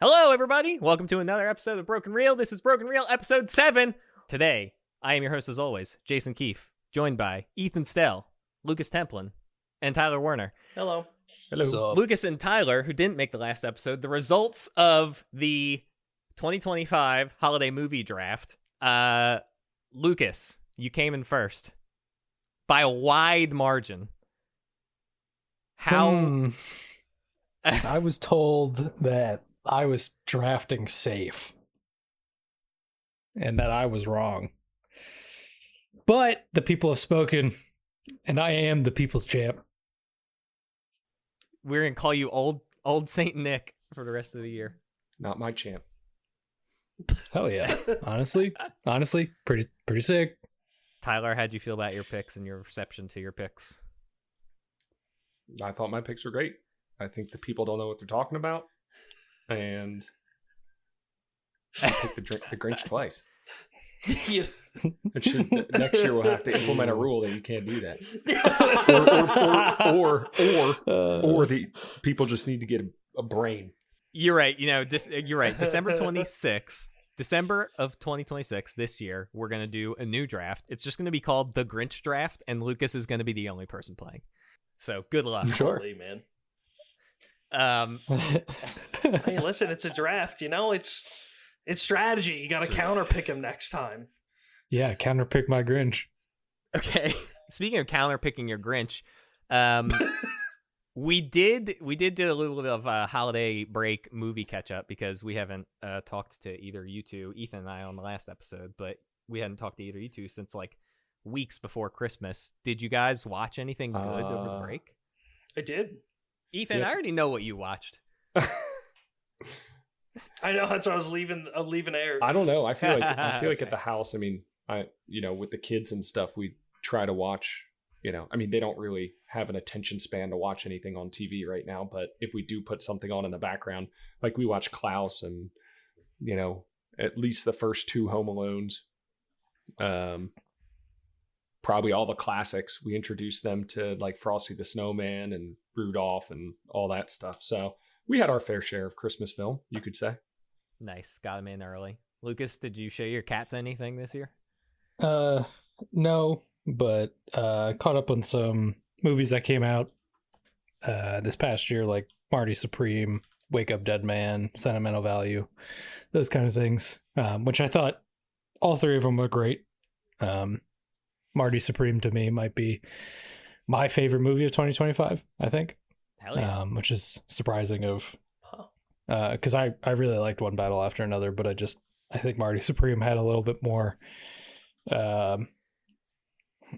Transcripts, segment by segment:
Hello, everybody. Welcome to another episode of Broken Reel. This is Broken Reel, episode 7. Today, I am your host, as always, Jason Keefe, joined by Ethan Stell, Lucas Templin, and Tyler Werner. Hello. Hello. Lucas and Tyler, who didn't make the last episode, the results of the 2025 holiday movie draft. Lucas, you came in first by a wide margin. How? I was told that I was drafting safe and that I was wrong. But the people have spoken, and I am the people's champ. We're going to call you old Saint Nick for the rest of the year. Not my champ. Hell yeah. Honestly, pretty sick. Tyler, how'd you feel about your picks and your reception to your picks? I thought my picks were great. I think the people don't know what they're talking about. And I picked the Grinch twice. Next year we'll have to implement a rule that you can't do that. Or the people just need to get a brain. You're right. You're right. December 26th, December of 2026, this year, we're going to do a new draft. It's just going to be called the Grinch Draft, and Lucas is going to be the only person playing. So good luck. Sure. Holy, man. Hey, listen, it's a draft, it's strategy. You got to counter pick him next time. Yeah, counterpick my Grinch. Okay. Speaking of counter picking your Grinch, we did do a little bit of a holiday break movie catch up because we haven't talked to either you two, Ethan and I, on the last episode, but we hadn't talked to either you two since like weeks before Christmas. Did you guys watch anything good over the break? I did. Ethan, I already know what you watched. I know, that's why I was leaving air. I don't know. I feel like okay. At the house, with the kids and stuff, we try to watch, they don't really have an attention span to watch anything on TV right now, but if we do put something on in the background, like we watch Klaus and, at least the first 2 Home Alones, probably all the classics. We introduced them to like Frosty the Snowman and Rudolph and all that stuff. So we had our fair share of Christmas film, you could say. Nice. Got him in early. Lucas, did you show your cats anything this year? No, but caught up on some movies that came out this past year, like Marty Supreme, Wake Up Dead Man, Sentimental Value, those kind of things, which I thought all 3 of them were great. Marty Supreme to me might be my favorite movie of 2025, I think. Hell yeah. Which is surprising because I really liked One Battle After Another, but I think Marty Supreme had a little bit more of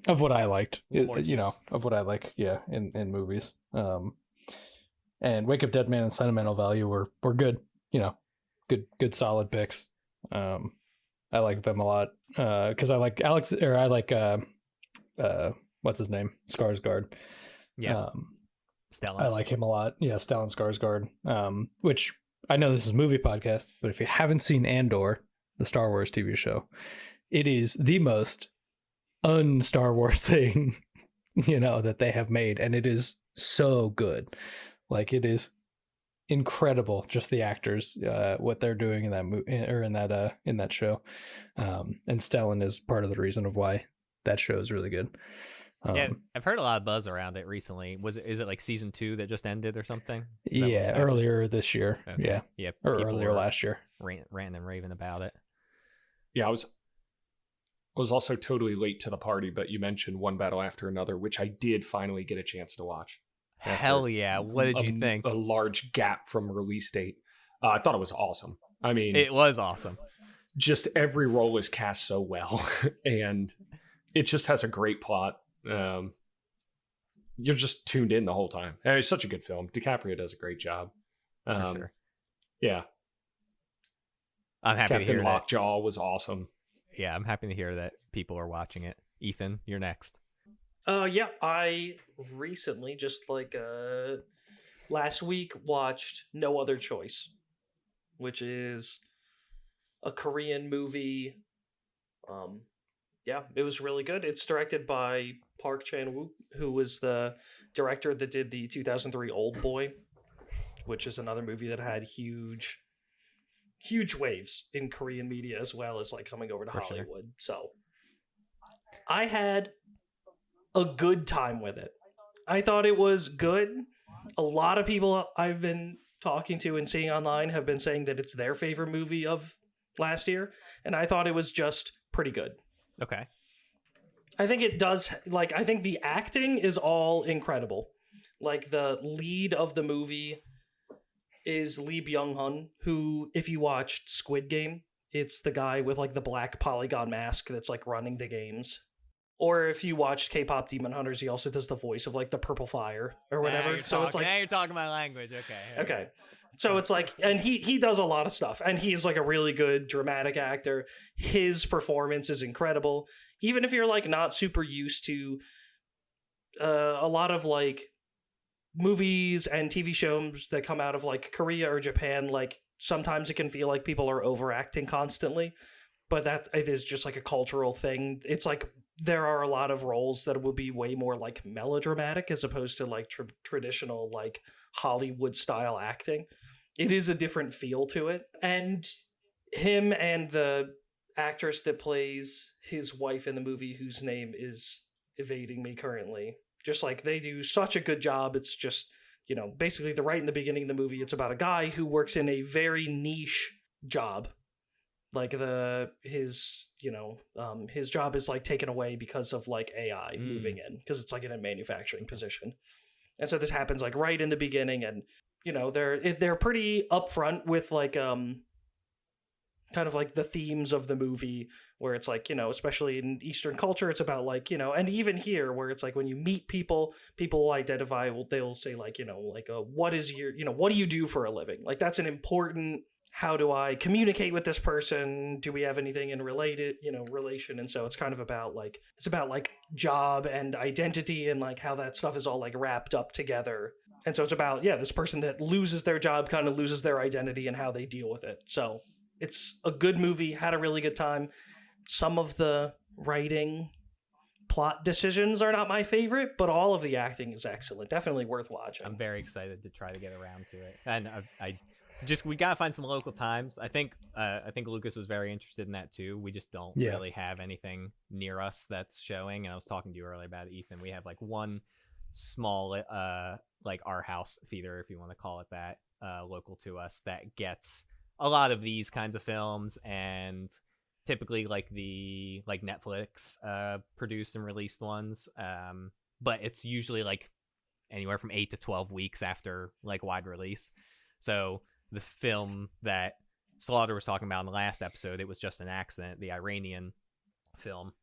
what I liked, of what I like, in movies. And Wake Up Dead Man and Sentimental Value were good, good solid picks. I like them a lot because I like what's his name? Skarsgård. Yeah. I like him a lot. Yeah, Stellan Skarsgård. Which I know this is a movie podcast, but if you haven't seen Andor, the Star Wars TV show, it is the most un-Star Wars thing, that they have made, and it is so good. Like, it is incredible, just the actors, what they're doing in that movie or in that show. And Stellan is part of the reason of why that show is really good. Yeah, I've heard a lot of buzz around it recently. Is it like season 2 that just ended or something? Yeah, earlier this year. Okay. Yeah, or earlier last year. Ranting and raving about it. Yeah, I was also totally late to the party, but you mentioned One Battle After Another, which I did finally get a chance to watch. Hell yeah! What did you think? A large gap from release date. I thought it was awesome. It was awesome. Just every role is cast so well, and it just has a great plot. You're just tuned in the whole time. And it's such a good film. DiCaprio does a great job. For sure. Yeah. I'm happy to hear Captain Lockjaw was awesome. Yeah, I'm happy to hear that people are watching it. Ethan, you're next. Yeah, I recently, just like last week, watched No Other Choice, which is a Korean movie. Yeah, it was really good. It's directed by Park Chan-wook, who was the director that did the 2003 Old Boy, which is another movie that had huge huge waves in Korean media as well as like coming over to For sure. Hollywood. So I had a good time with it. I thought it was good. A lot of people I've been talking to and seeing online have been saying that it's their favorite movie of last year, and I thought it was just pretty good. Okay. I think it does, like, I think the acting is all incredible. Like, the lead of the movie is Lee Byung-hun, who, if you watched Squid Game, it's the guy with, like, the black polygon mask that's, like, running the games. Or if you watched K-pop Demon Hunters, he also does the voice of, like, the Purple Fire or whatever. It's like, now you're talking my language. Okay. So it's like, and he does a lot of stuff, and he's like a really good dramatic actor. His performance is incredible. Even if you're like not super used to a lot of like movies and TV shows that come out of like Korea or Japan, like sometimes it can feel like people are overacting constantly, but that it is just like a cultural thing. It's like there are a lot of roles that will be way more like melodramatic as opposed to like traditional like Hollywood style acting. It is a different feel to it. And him and the actress that plays his wife in the movie, whose name is evading me currently, just like they do such a good job. It's just, you know, basically right in the beginning of the movie, it's about a guy who works in a very niche job. Like his job is like taken away because of like AI moving in, because it's like in a manufacturing position. And so this happens like right in the beginning, and you know, they're pretty upfront with like kind of like the themes of the movie, where it's like, you know, especially in Eastern culture, it's about like, you know, and even here where it's like when you meet people will identify, they'll say like, you know, like what is your, you know, what do you do for a living? Like that's an important, how do I communicate with this person? Do we have anything in relation? And so it's kind of about like, it's about like job and identity and like how that stuff is all like wrapped up together. And so it's about, this person that loses their job kind of loses their identity and how they deal with it. So it's a good movie, had a really good time. Some of the writing plot decisions are not my favorite, but all of the acting is excellent. Definitely worth watching. I'm very excited to try to get around to it. And we gotta find some local times. I think Lucas was very interested in that too. We just don't really have anything near us that's showing. And I was talking to you earlier about it, Ethan. We have like one small like our house theater, if you want to call it that, local to us, that gets a lot of these kinds of films, and typically like the Netflix produced and released ones, but it's usually like anywhere from 8 to 12 weeks after like wide release. So the film that Slaughter was talking about in the last episode, It Was Just an Accident, the Iranian film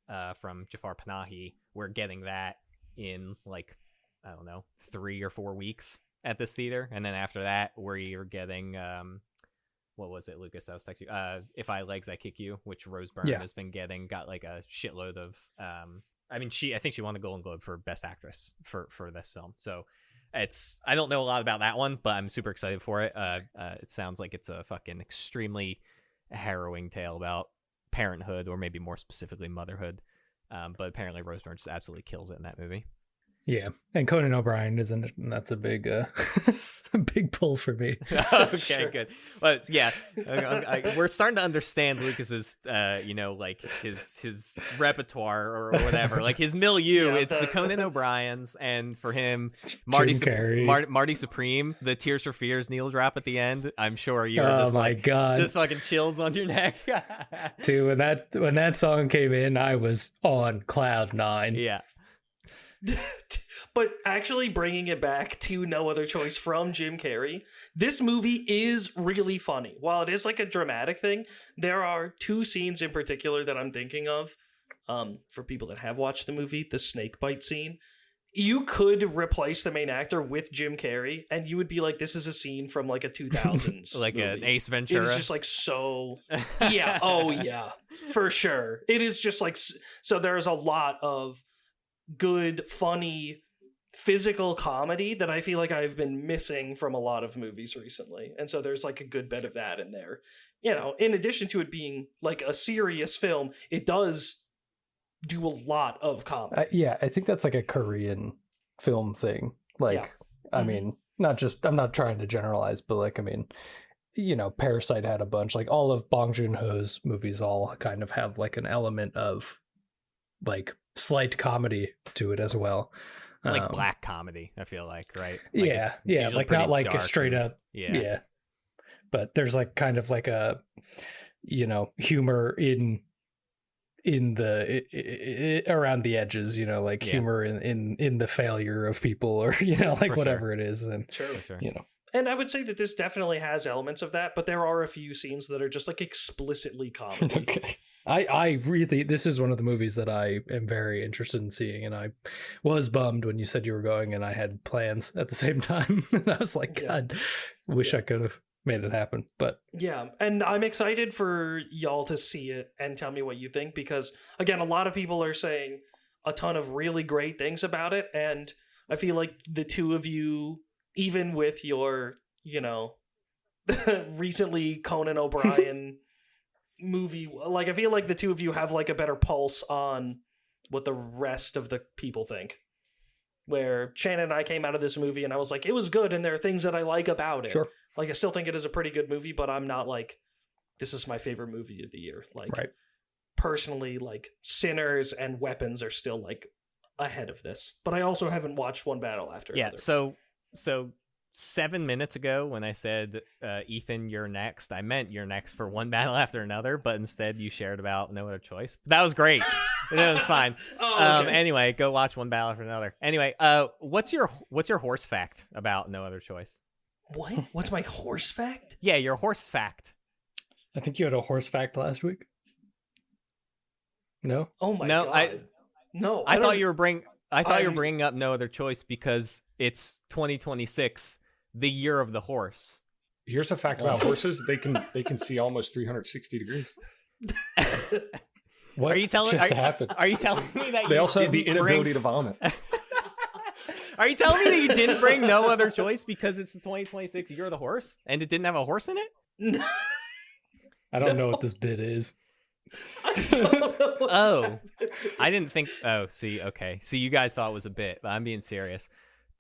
from Jafar Panahi, we're getting that in like, I don't know, 3 or 4 weeks at this theater. And then after that, we're getting, what was it, Lucas, that was texting you? If I Legs, I Kick You, which Rose Byrne has been got like a shitload of, I think she won the Golden Globe for Best Actress for this film. So I don't know a lot about that one, but I'm super excited for it. It sounds like it's a fucking extremely harrowing tale about parenthood, or maybe more specifically motherhood. But apparently Rose Byrne just absolutely kills it in that movie. Yeah, and Conan O'Brien isn't it? And that's a big, big pull for me. Okay, Sure. good. Well, we're starting to understand Lucas's, like his repertoire or whatever, like his milieu. It's the Conan O'Briens, and for him, Marty Supreme, the Tears for Fears needle drop at the end. I'm sure you were just God, just fucking chills on your neck. Dude, when that song came in, I was on cloud 9. Yeah. But actually bringing it back to No Other Choice from Jim Carrey, this movie is really funny. While it is like a dramatic thing, there are 2 scenes in particular that I'm thinking of. For people that have watched the movie, the snake bite scene. You could replace the main actor with Jim Carrey, and you would be like, this is a scene from like a 2000s like movie. an Ace Ventura. It is just like so... Yeah, oh yeah, for sure. It is just like... So there's a lot of good, funny, physical comedy that I feel like I've been missing from a lot of movies recently. And so there's like a good bit of that in there. You know, in addition to it being like a serious film, it does do a lot of comedy. I think that's like a Korean film thing. Like, I mean, I'm not trying to generalize, but like, I mean, Parasite had a bunch. Like all of Bong Joon-ho's movies all kind of have like an element of like slight comedy to it as well. Like black comedy, I feel like, right? Like it's like not like a straight up. Yeah. But there's like kind of like a, humor in the around the edges, humor in the failure of people, or like whatever it is, and sure. And I would say that this definitely has elements of that, but there are a few scenes that are just like explicitly comedy. Okay. I really, this is one of the movies that I am very interested in seeing, and I was bummed when you said you were going, and I had plans at the same time. And I was like, God, wish I could have made it happen. But yeah, and I'm excited for y'all to see it and tell me what you think, because again, a lot of people are saying a ton of really great things about it, and I feel like the two of you, even with your recently Conan O'Brien movie, like I feel like the two of you have like a better pulse on what the rest of the people think. Where Shannon and I came out of this movie and I was like, it was good and there are things that I like about it. Sure. Like I still think it is a pretty good movie, but I'm not like, this is my favorite movie of the year. Like personally, like Sinners and Weapons are still like ahead of this. But I also haven't watched One Battle After Another. So 7 minutes ago when I said, Ethan, you're next, I meant you're next for One Battle After Another, but instead you shared about No Other Choice. That was great. That was fine. Okay. Anyway, go watch One Battle After Another. Anyway, what's your horse fact about No Other Choice? What? What's my horse fact? Yeah, your horse fact. I think you had a horse fact last week. No? Oh my God. No, I thought you were bringing up No Other Choice because it's 2026, the year of the horse. Here's a fact about horses: they can see almost 360 degrees. What are you telling? Are you telling me that they also have the inability to vomit? Are you telling me that you didn't bring No Other Choice because it's the 2026 year of the horse and it didn't have a horse in it? I don't know what this bit is. I didn't think. Oh, see, okay. See, you guys thought it was a bit, but I'm being serious.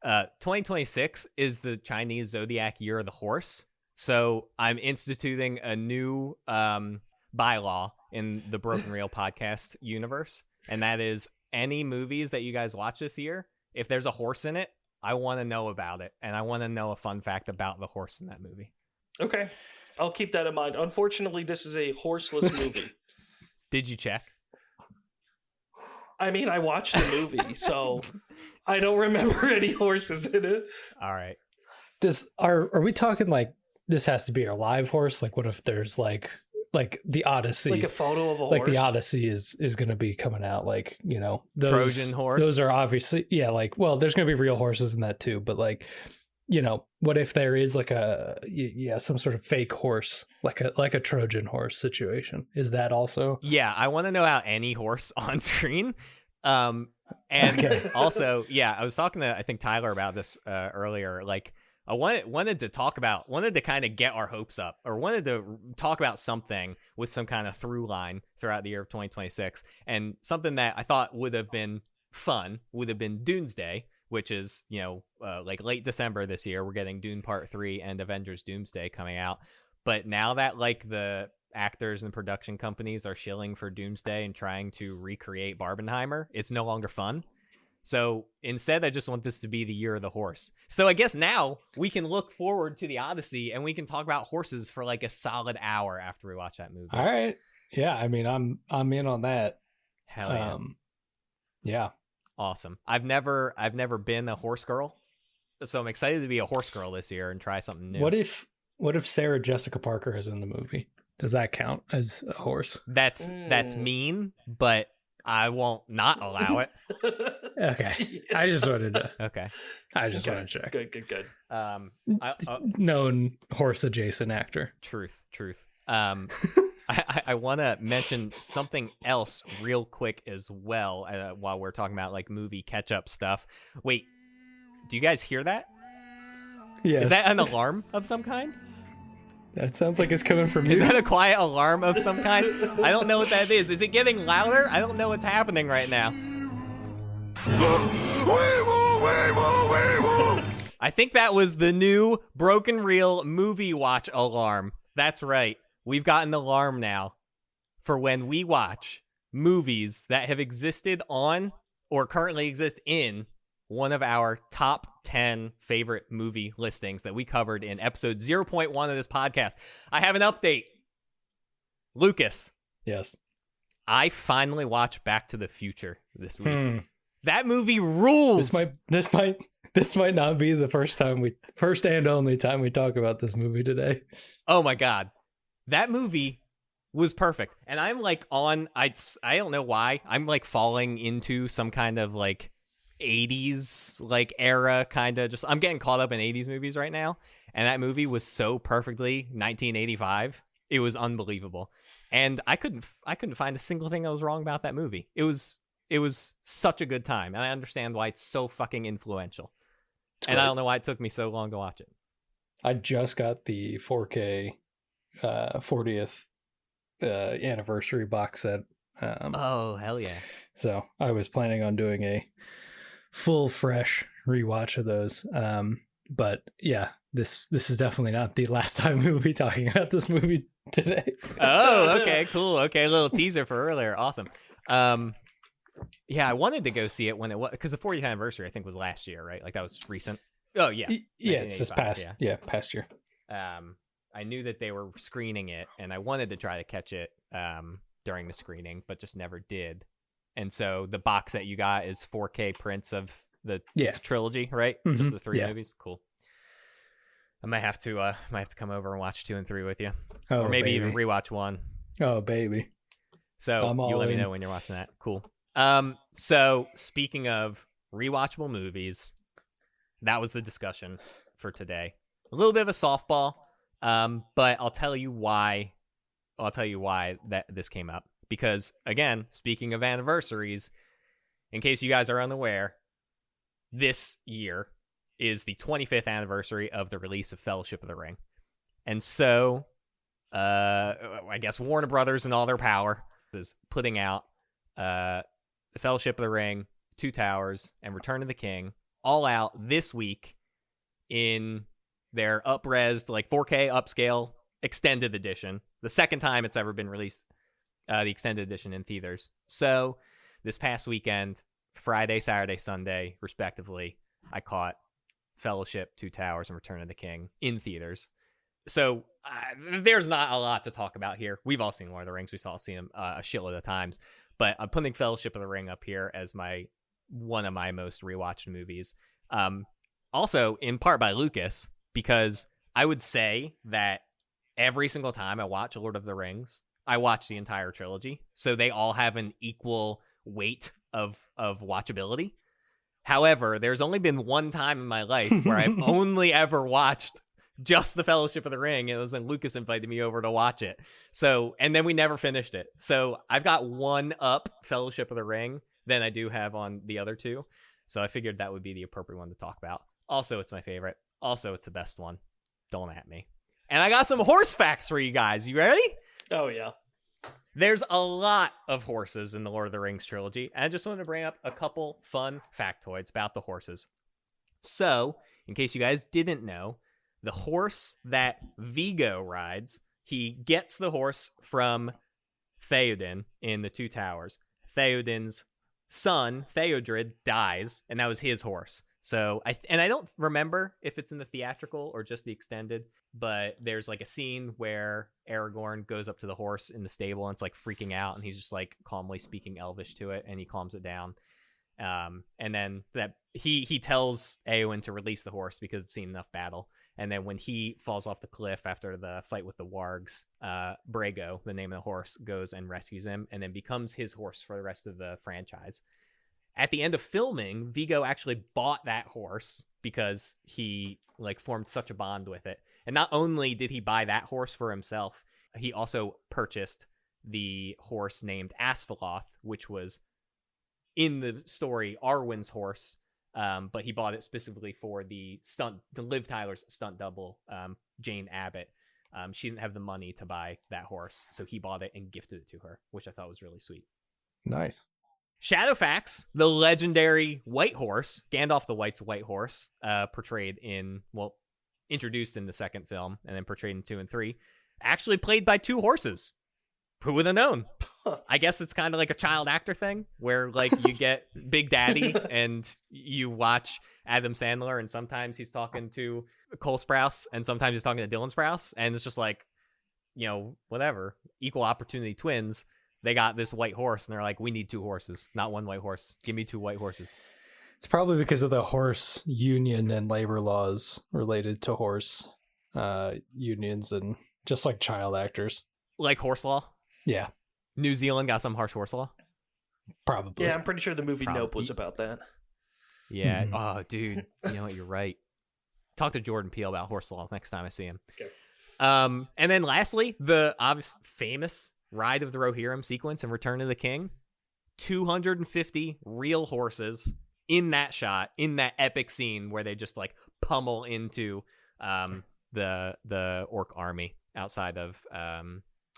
2026 is the Chinese Zodiac Year of the Horse. So I'm instituting a new bylaw in the Broken Reel podcast universe. And that is any movies that you guys watch this year, if there's a horse in it, I want to know about it. And I want to know a fun fact about the horse in that movie. Okay. I'll keep that in mind. Unfortunately, this is a horseless movie. Did you check? I mean, I watched the movie, so I don't remember any horses in it. All right. Are we talking like this has to be a live horse? Like, what if there's like the Odyssey, like a photo of a like horse? the Odyssey is going to be coming out, like, those Trojan horse. Those are obviously, yeah, like, well, there's going to be real horses in that too, but like, what if there is like some sort of fake horse, like a Trojan horse situation? Is that also? Yeah, I want to know how any horse on screen. And also, yeah, I was talking to I think Tyler about this earlier. Like, I wanted to kind of get our hopes up, or wanted to talk about something with some kind of through line throughout the year of 2026, and something that I thought would have been fun would have been Doomsday, which is, like late December this year, we're getting Dune Part 3 and Avengers Doomsday coming out. But now that like the actors and production companies are shilling for Doomsday and trying to recreate Barbenheimer, it's no longer fun. So instead, I just want this to be the year of the horse. So I guess now we can look forward to the Odyssey and we can talk about horses for like a solid hour after we watch that movie. All right. Yeah. I mean, I'm in on that. Hell yeah. Yeah. Awesome. I've never been a horse girl, so I'm excited to be a horse girl this year and try something new. What if Sarah Jessica Parker is in the movie? Does that count as a horse? That's mean, but I won't not allow it. Okay. I just wanted to. Okay. I just want to check. Good. Known horse adjacent actor. Truth. I want to mention something else real quick as well while we're talking about like movie catch-up stuff. Wait, do you guys hear that? Yes. Is that an alarm of some kind? That sounds like it's coming from you. Is that a quiet alarm of some kind? I don't know what that is. Is it getting louder? I don't know what's happening right now. I think that was the new Broken Reel movie watch alarm. That's right. We've got an alarm now for when we watch movies that have existed on or currently exist in one of our top 10 favorite movie listings that we covered in episode 0.1 of this podcast. I have an update. Lucas. Yes. I finally watched Back to the Future this week. That movie rules. This might not be the first and only time we talk about this movie today. Oh my God. That movie was perfect. And I'm like I don't know why. I'm like falling into some kind of like 80s like era kind of I'm getting caught up in 80s movies right now. And that movie was so perfectly 1985. It was unbelievable. And I couldn't find a single thing that was wrong about that movie. It was such a good time. And I understand why it's so fucking influential. And I don't know why it took me so long to watch it. I just got the 4K 40th anniversary box set. Oh, hell yeah. So I was planning on doing a full, fresh rewatch of those. But yeah, this is definitely not the last time we will be talking about this movie today. Oh, okay, cool. Okay, a little teaser for earlier. Awesome. Yeah, I wanted to go see it when it was, because the 40th anniversary, I think, was last year, right? Like, that was recent. Oh, yeah. Yeah, it's this past year. I knew that they were screening it, and I wanted to try to catch it during the screening, but just never did. And so the box that you got is 4K prints of the trilogy, right? Mm-hmm. Just the three movies. Cool. I might have to come over and watch 2 and 3 with you, or maybe even rewatch 1. Oh, baby! So you let me know when you're watching that. Cool. So speaking of rewatchable movies, that was the discussion for today. A little bit of a softball, but I'll tell you why. That this came up, because again, speaking of anniversaries, in case you guys are unaware, this year is the 25th anniversary of the release of Fellowship of the Ring. And so, I guess Warner Brothers in all their power is putting out the Fellowship of the Ring, Two Towers, and Return of the King all out this week in their up-resed, like 4K upscale extended edition. The second time it's ever been released, the extended edition in theaters. So this past weekend, Friday, Saturday, Sunday, respectively, I caught Fellowship, Two Towers, and Return of the King in theaters. So there's not a lot to talk about here. We've all seen Lord of the Rings. We've all seen them a shitload of times. But I'm putting Fellowship of the Ring up here as one of my most rewatched movies. Also, in part by Lucas, because I would say that every single time I watch Lord of the Rings, I watch the entire trilogy. So they all have an equal weight of watchability. However, there's only been one time in my life where I've only ever watched just the Fellowship of the Ring. It was when Lucas invited me over to watch it. So, and then we never finished it. So I've got one up Fellowship of the Ring than I do have on the other two. So I figured that would be the appropriate one to talk about. Also, it's my favorite. Also, it's the best one. Don't at me. And I got some horse facts for you guys. You ready? Oh, yeah. There's a lot of horses in the Lord of the Rings trilogy, and I just wanted to bring up a couple fun factoids about the horses. So, in case you guys didn't know, the horse that Viggo rides, he gets the horse from Theoden in the Two Towers. Theoden's son, Theodred, dies, and that was his horse. So, I don't remember if it's in the theatrical or just the extended, but there's like a scene where Aragorn goes up to the horse in the stable and it's like freaking out, and he's just like calmly speaking Elvish to it, and he calms it down. And then that he tells Eowyn to release the horse because it's seen enough battle. And then when he falls off the cliff after the fight with the wargs, Brago, the name of the horse, goes and rescues him and then becomes his horse for the rest of the franchise. At the end of filming, Viggo actually bought that horse because he like formed such a bond with it. And not only did he buy that horse for himself, he also purchased the horse named Asphiloth, which was in the story Arwen's horse, but he bought it specifically for the Liv Tyler's stunt double, Jane Abbott. She didn't have the money to buy that horse, so he bought it and gifted it to her, which I thought was really sweet. Nice. Shadowfax, the legendary white horse, Gandalf the White's white horse, introduced in the second film and then portrayed in 2 and 3, actually played by 2 horses. Who would have known? I guess it's kind of like a child actor thing where like you get Big Daddy and you watch Adam Sandler and sometimes he's talking to Cole Sprouse and sometimes he's talking to Dylan Sprouse, and it's just like, whatever, equal opportunity twins. They got this white horse and they're like, we need 2 horses, not 1 white horse. Give me 2 white horses. It's probably because of the horse union and labor laws related to horse unions and just like child actors. Like horse law? Yeah. New Zealand got some harsh horse law? Probably. Yeah, I'm pretty sure the movie Nope was about that. Yeah. Oh, dude. You know what? You're right. Talk to Jordan Peele about horse law next time I see him. Okay. And then lastly, the obvious famous Ride of the Rohirrim sequence in Return of the King. 250 real horses in that shot, in that epic scene where they just like pummel into the orc army outside of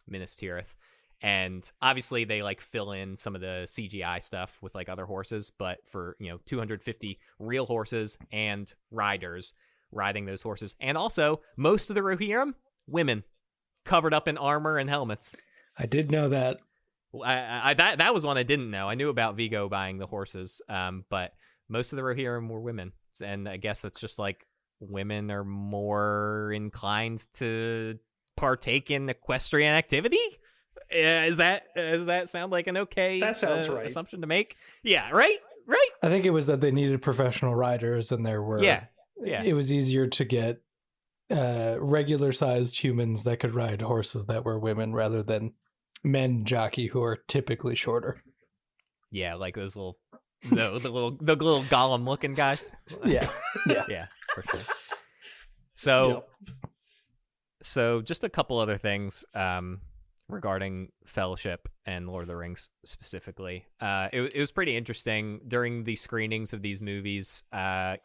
Minas Tirith. And obviously they like fill in some of the CGI stuff with like other horses, but for 250 real horses and riders riding those horses. And also most of the Rohirrim, women covered up in armor and helmets. I did know that. That was one I didn't know. I knew about Vigo buying the horses, but most of the Rohirrim were women, and I guess that's just like women are more inclined to partake in equestrian activity. Does that sound like an okay? That sounds right. Assumption to make. Yeah, right. I think it was that they needed professional riders, and there were. Yeah. It was easier to get regular sized humans that could ride horses that were women rather than men jockey who are typically shorter. Yeah, like those little the little Gollum looking guys. Yeah. Yeah, for sure. So just a couple other things regarding Fellowship and Lord of the Rings specifically. It was pretty interesting during the screenings of these movies.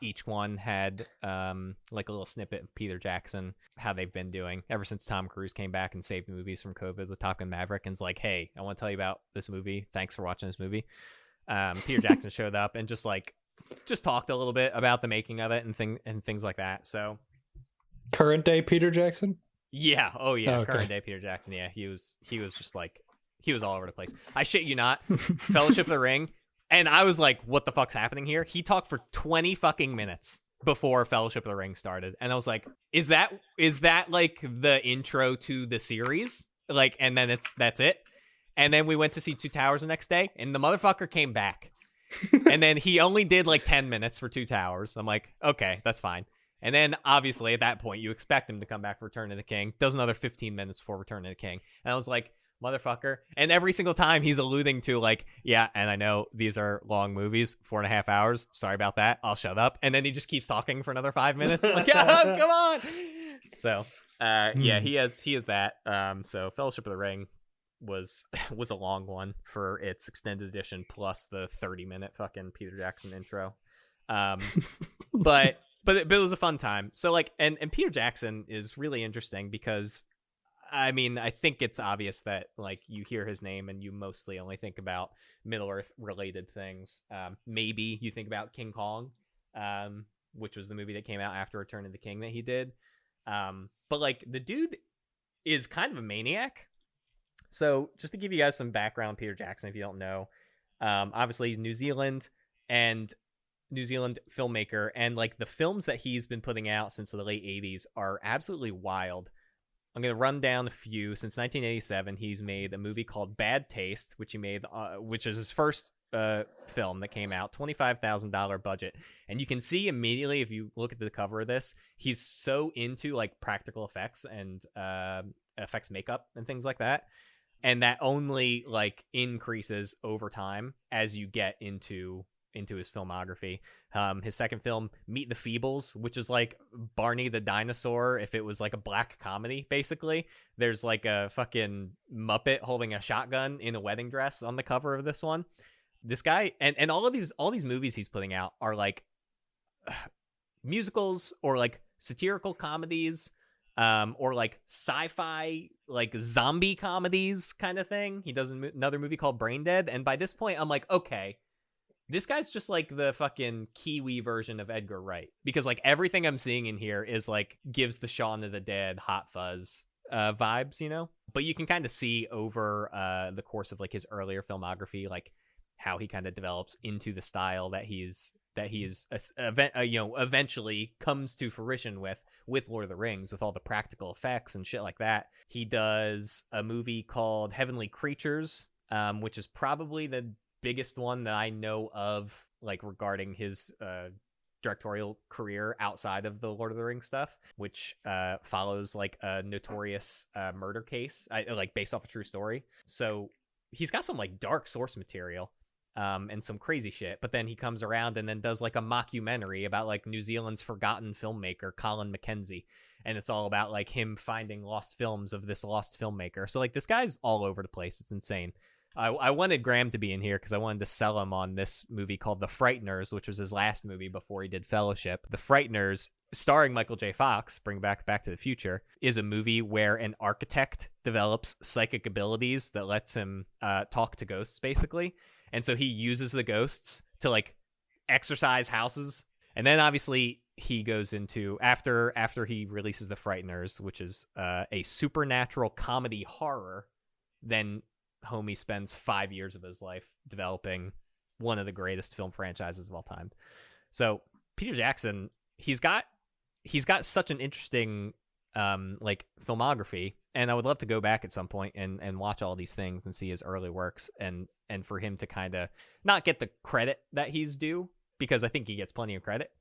Each one had like a little snippet of Peter Jackson, how they've been doing ever since Tom Cruise came back and saved the movies from COVID with Top Gun Maverick, and it's like, hey, I want to tell you about this movie. Thanks for watching this movie. Peter Jackson showed up and just talked a little bit about the making of it and things like that. So current day Peter Jackson. Yeah. Oh yeah. Okay. Current day Peter Jackson. Yeah. He was just like, he was all over the place. I shit you not. Fellowship of the Ring. And I was like, what the fuck's happening here? He talked for 20 fucking minutes before Fellowship of the Ring started. And I was like, is that like the intro to the series? Like, and then that's it. And then we went to see Two Towers the next day and the motherfucker came back. And then he only did like 10 minutes for Two Towers. I'm like, okay, that's fine. And then, obviously, at that point, you expect him to come back for Return of the King. Does another 15 minutes before Return of the King. And I was like, motherfucker. And every single time he's alluding to, like, yeah, and I know these are long movies, 4.5 hours. Sorry about that. I'll shut up. And then he just keeps talking for another 5 minutes. I'm like, oh, come on. So, yeah, he has that. So, Fellowship of the Ring was a long one for its extended edition plus the 30-minute fucking Peter Jackson intro. But it was a fun time. So like, and Peter Jackson is really interesting because, I mean, I think it's obvious that like you hear his name and you mostly only think about Middle Earth related things. Maybe you think about King Kong, which was the movie that came out after Return of the King that he did. But like the dude is kind of a maniac. So just to give you guys some background, Peter Jackson, if you don't know, obviously he's New Zealand filmmaker, and like the films that he's been putting out since the late 80s are absolutely wild. I'm going to run down a few. Since 1987, he's made a movie called Bad Taste, which he made, which is his first film that came out, $25,000 budget. And you can see immediately, if you look at the cover of this, he's so into like practical effects and effects makeup and things like that. And that only like increases over time as you get into his filmography. His second film, Meet the Feebles, which is like Barney the dinosaur if it was like a black comedy, basically. There's like a fucking Muppet holding a shotgun in a wedding dress on the cover of this one. This guy, and all these movies he's putting out are like musicals or like satirical comedies or like sci-fi, like zombie comedies kind of thing. He does another movie called Brain Dead, and by this point I'm like, okay, this guy's just like the fucking Kiwi version of Edgar Wright, because like everything I'm seeing in here is like gives the Shaun of the Dead Hot Fuzz vibes, you know. But you can kind of see over the course of like his earlier filmography, like how he kind of develops into the style that he is eventually comes to fruition with Lord of the Rings, with all the practical effects and shit like that. He does a movie called Heavenly Creatures, which is probably the biggest one that I know of, like regarding his directorial career outside of the Lord of the Rings stuff, which follows like a notorious murder case, like based off a true story. So he's got some like dark source material and some crazy shit, but then he comes around and then does like a mockumentary about like New Zealand's forgotten filmmaker Colin Mackenzie, and it's all about like him finding lost films of this lost filmmaker. So like this guy's all over the place. It's insane. I wanted Graham to be in here because I wanted to sell him on this movie called The Frighteners, which was his last movie before he did Fellowship. The Frighteners, starring Michael J. Fox, bring Back to the Future, is a movie where an architect develops psychic abilities that lets him talk to ghosts, basically. And so he uses the ghosts to like exorcise houses. And then obviously he goes into, after he releases The Frighteners, which is a supernatural comedy horror, then homie spends 5 years of his life developing one of the greatest film franchises of all time. So Peter Jackson, he's got such an interesting like filmography, and I would love to go back at some point and watch all these things and see his early works, and for him to kind of not get the credit that he's due, because I think he gets plenty of credit,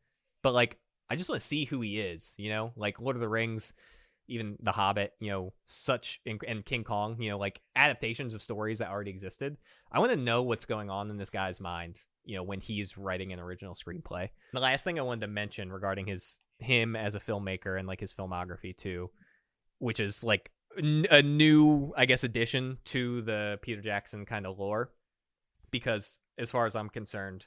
but like I just want to see who he is, you know, like Lord of the Rings, even The Hobbit, you know, and King Kong, you know, like adaptations of stories that already existed. I want to know what's going on in this guy's mind, you know, when he's writing an original screenplay. The last thing I wanted to mention regarding him as a filmmaker and like his filmography too, which is like a new, I guess, addition to the Peter Jackson kind of lore, because as far as I'm concerned,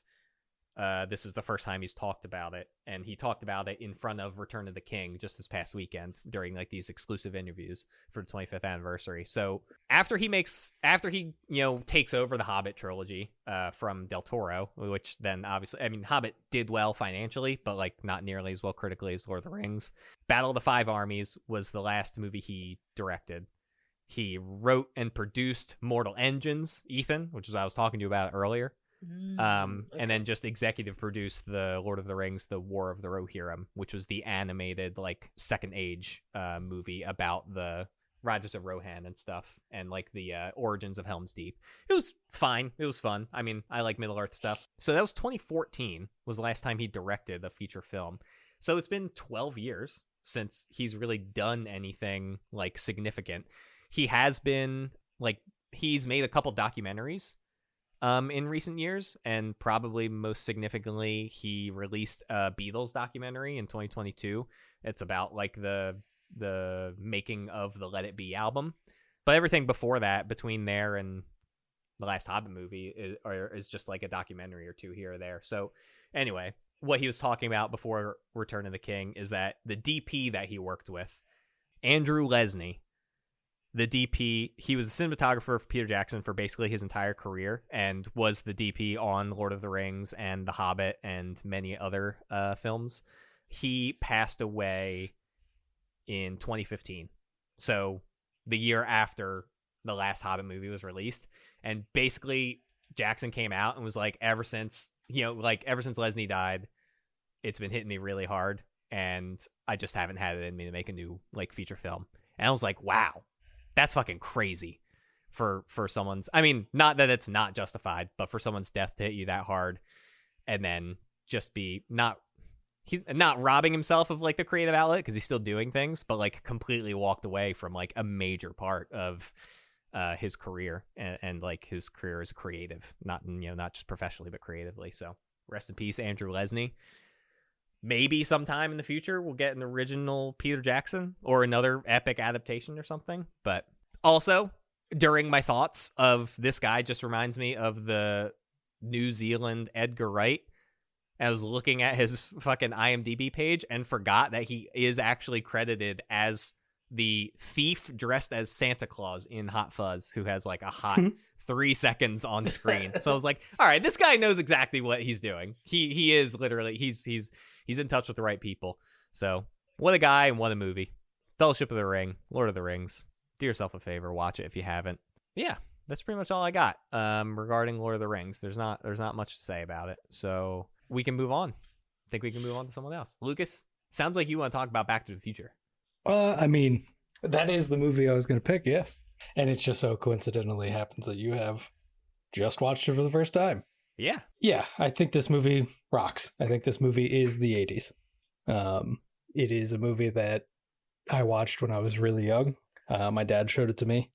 this is the first time he's talked about it, and he talked about it in front of Return of the King just this past weekend during like these exclusive interviews for the 25th anniversary. So after he you know takes over the Hobbit trilogy from Del Toro, which then obviously, I mean, Hobbit did well financially, but like not nearly as well critically as Lord of the Rings. Battle of the Five Armies was the last movie he directed. He wrote and produced Mortal Engines, Ethan, which is what I was talking to you about earlier. And then just executive produced the Lord of the Rings, The War of the Rohirrim, which was the animated like Second Age movie about the Riders of Rohan and stuff, and like the origins of Helm's Deep. It was fine. It was fun. I mean, I like Middle Earth stuff. So that was 2014 was the last time he directed a feature film. So it's been 12 years since he's really done anything like significant. He has been like, he's made a couple documentaries in recent years, and probably most significantly he released a Beatles documentary in 2022. It's about like the making of the Let It Be album, but everything before that, between there and the last Hobbit movie, is just like a documentary or two here or there. So anyway, what he was talking about before Return of the King is that the DP that he worked with, Andrew Lesney, the DP, he was a cinematographer for Peter Jackson for basically his entire career, and was the DP on Lord of the Rings and The Hobbit and many other films. He passed away in 2015, so the year after the last Hobbit movie was released. And basically Jackson came out and was like, ever since Lesney died, it's been hitting me really hard, and I just haven't had it in me to make a new like feature film. And I was like, wow, that's fucking crazy for someone's, I mean, not that it's not justified, but for someone's death to hit you that hard, and then just be he's not robbing himself of like the creative outlet, because he's still doing things, but like completely walked away from like a major part of his career and like his career as a creative, not just professionally, but creatively. So rest in peace, Andrew Lesney. Maybe sometime in the future we'll get an original Peter Jackson or another epic adaptation or something. But also, during my thoughts of this guy, just reminds me of the New Zealand Edgar Wright. and I was looking at his fucking IMDb page and forgot that he is actually credited as the thief dressed as Santa Claus in Hot Fuzz, who has like a hot 3 seconds on screen. So I was like, all right, this guy knows exactly what he's doing. He is literally he's in touch with the right people. So what a guy and what a movie. Fellowship of the Ring, Lord of the Rings. Do yourself a favor, watch it if you haven't. Yeah, that's pretty much all I got regarding Lord of the Rings. There's not much to say about it. So we can move on. I think we can move on to someone else. Lucas, sounds like you want to talk about Back to the Future. I mean, that is the movie I was going to pick, yes. And it just so coincidentally happens that you have just watched it for the first time. Yeah. Yeah, I think this movie rocks. I think this movie is the 80s. It is a movie that I watched when I was really young. My dad showed it to me.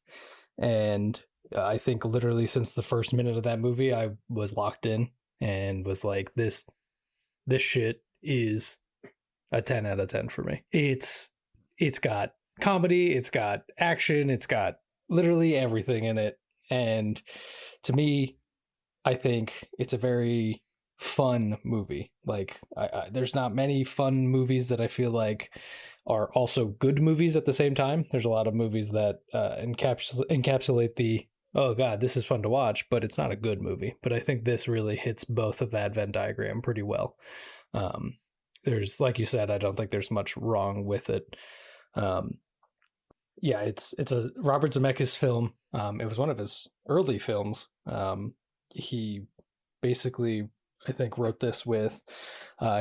And I think literally since the first minute of that movie, I was locked in and was like, this shit is a 10 out of 10 for me. It's got comedy, it's got action, it's got literally everything in it. And to me, I think it's a very fun movie. Like, there's not many fun movies that I feel like are also good movies at the same time. There's a lot of movies that encapsulate the, oh God, this is fun to watch, but it's not a good movie. But I think this really hits both of that Venn diagram pretty well. There's, like you said, I don't think there's much wrong with it. Yeah, it's a Robert Zemeckis film. It was one of his early films. He basically, I think, wrote this with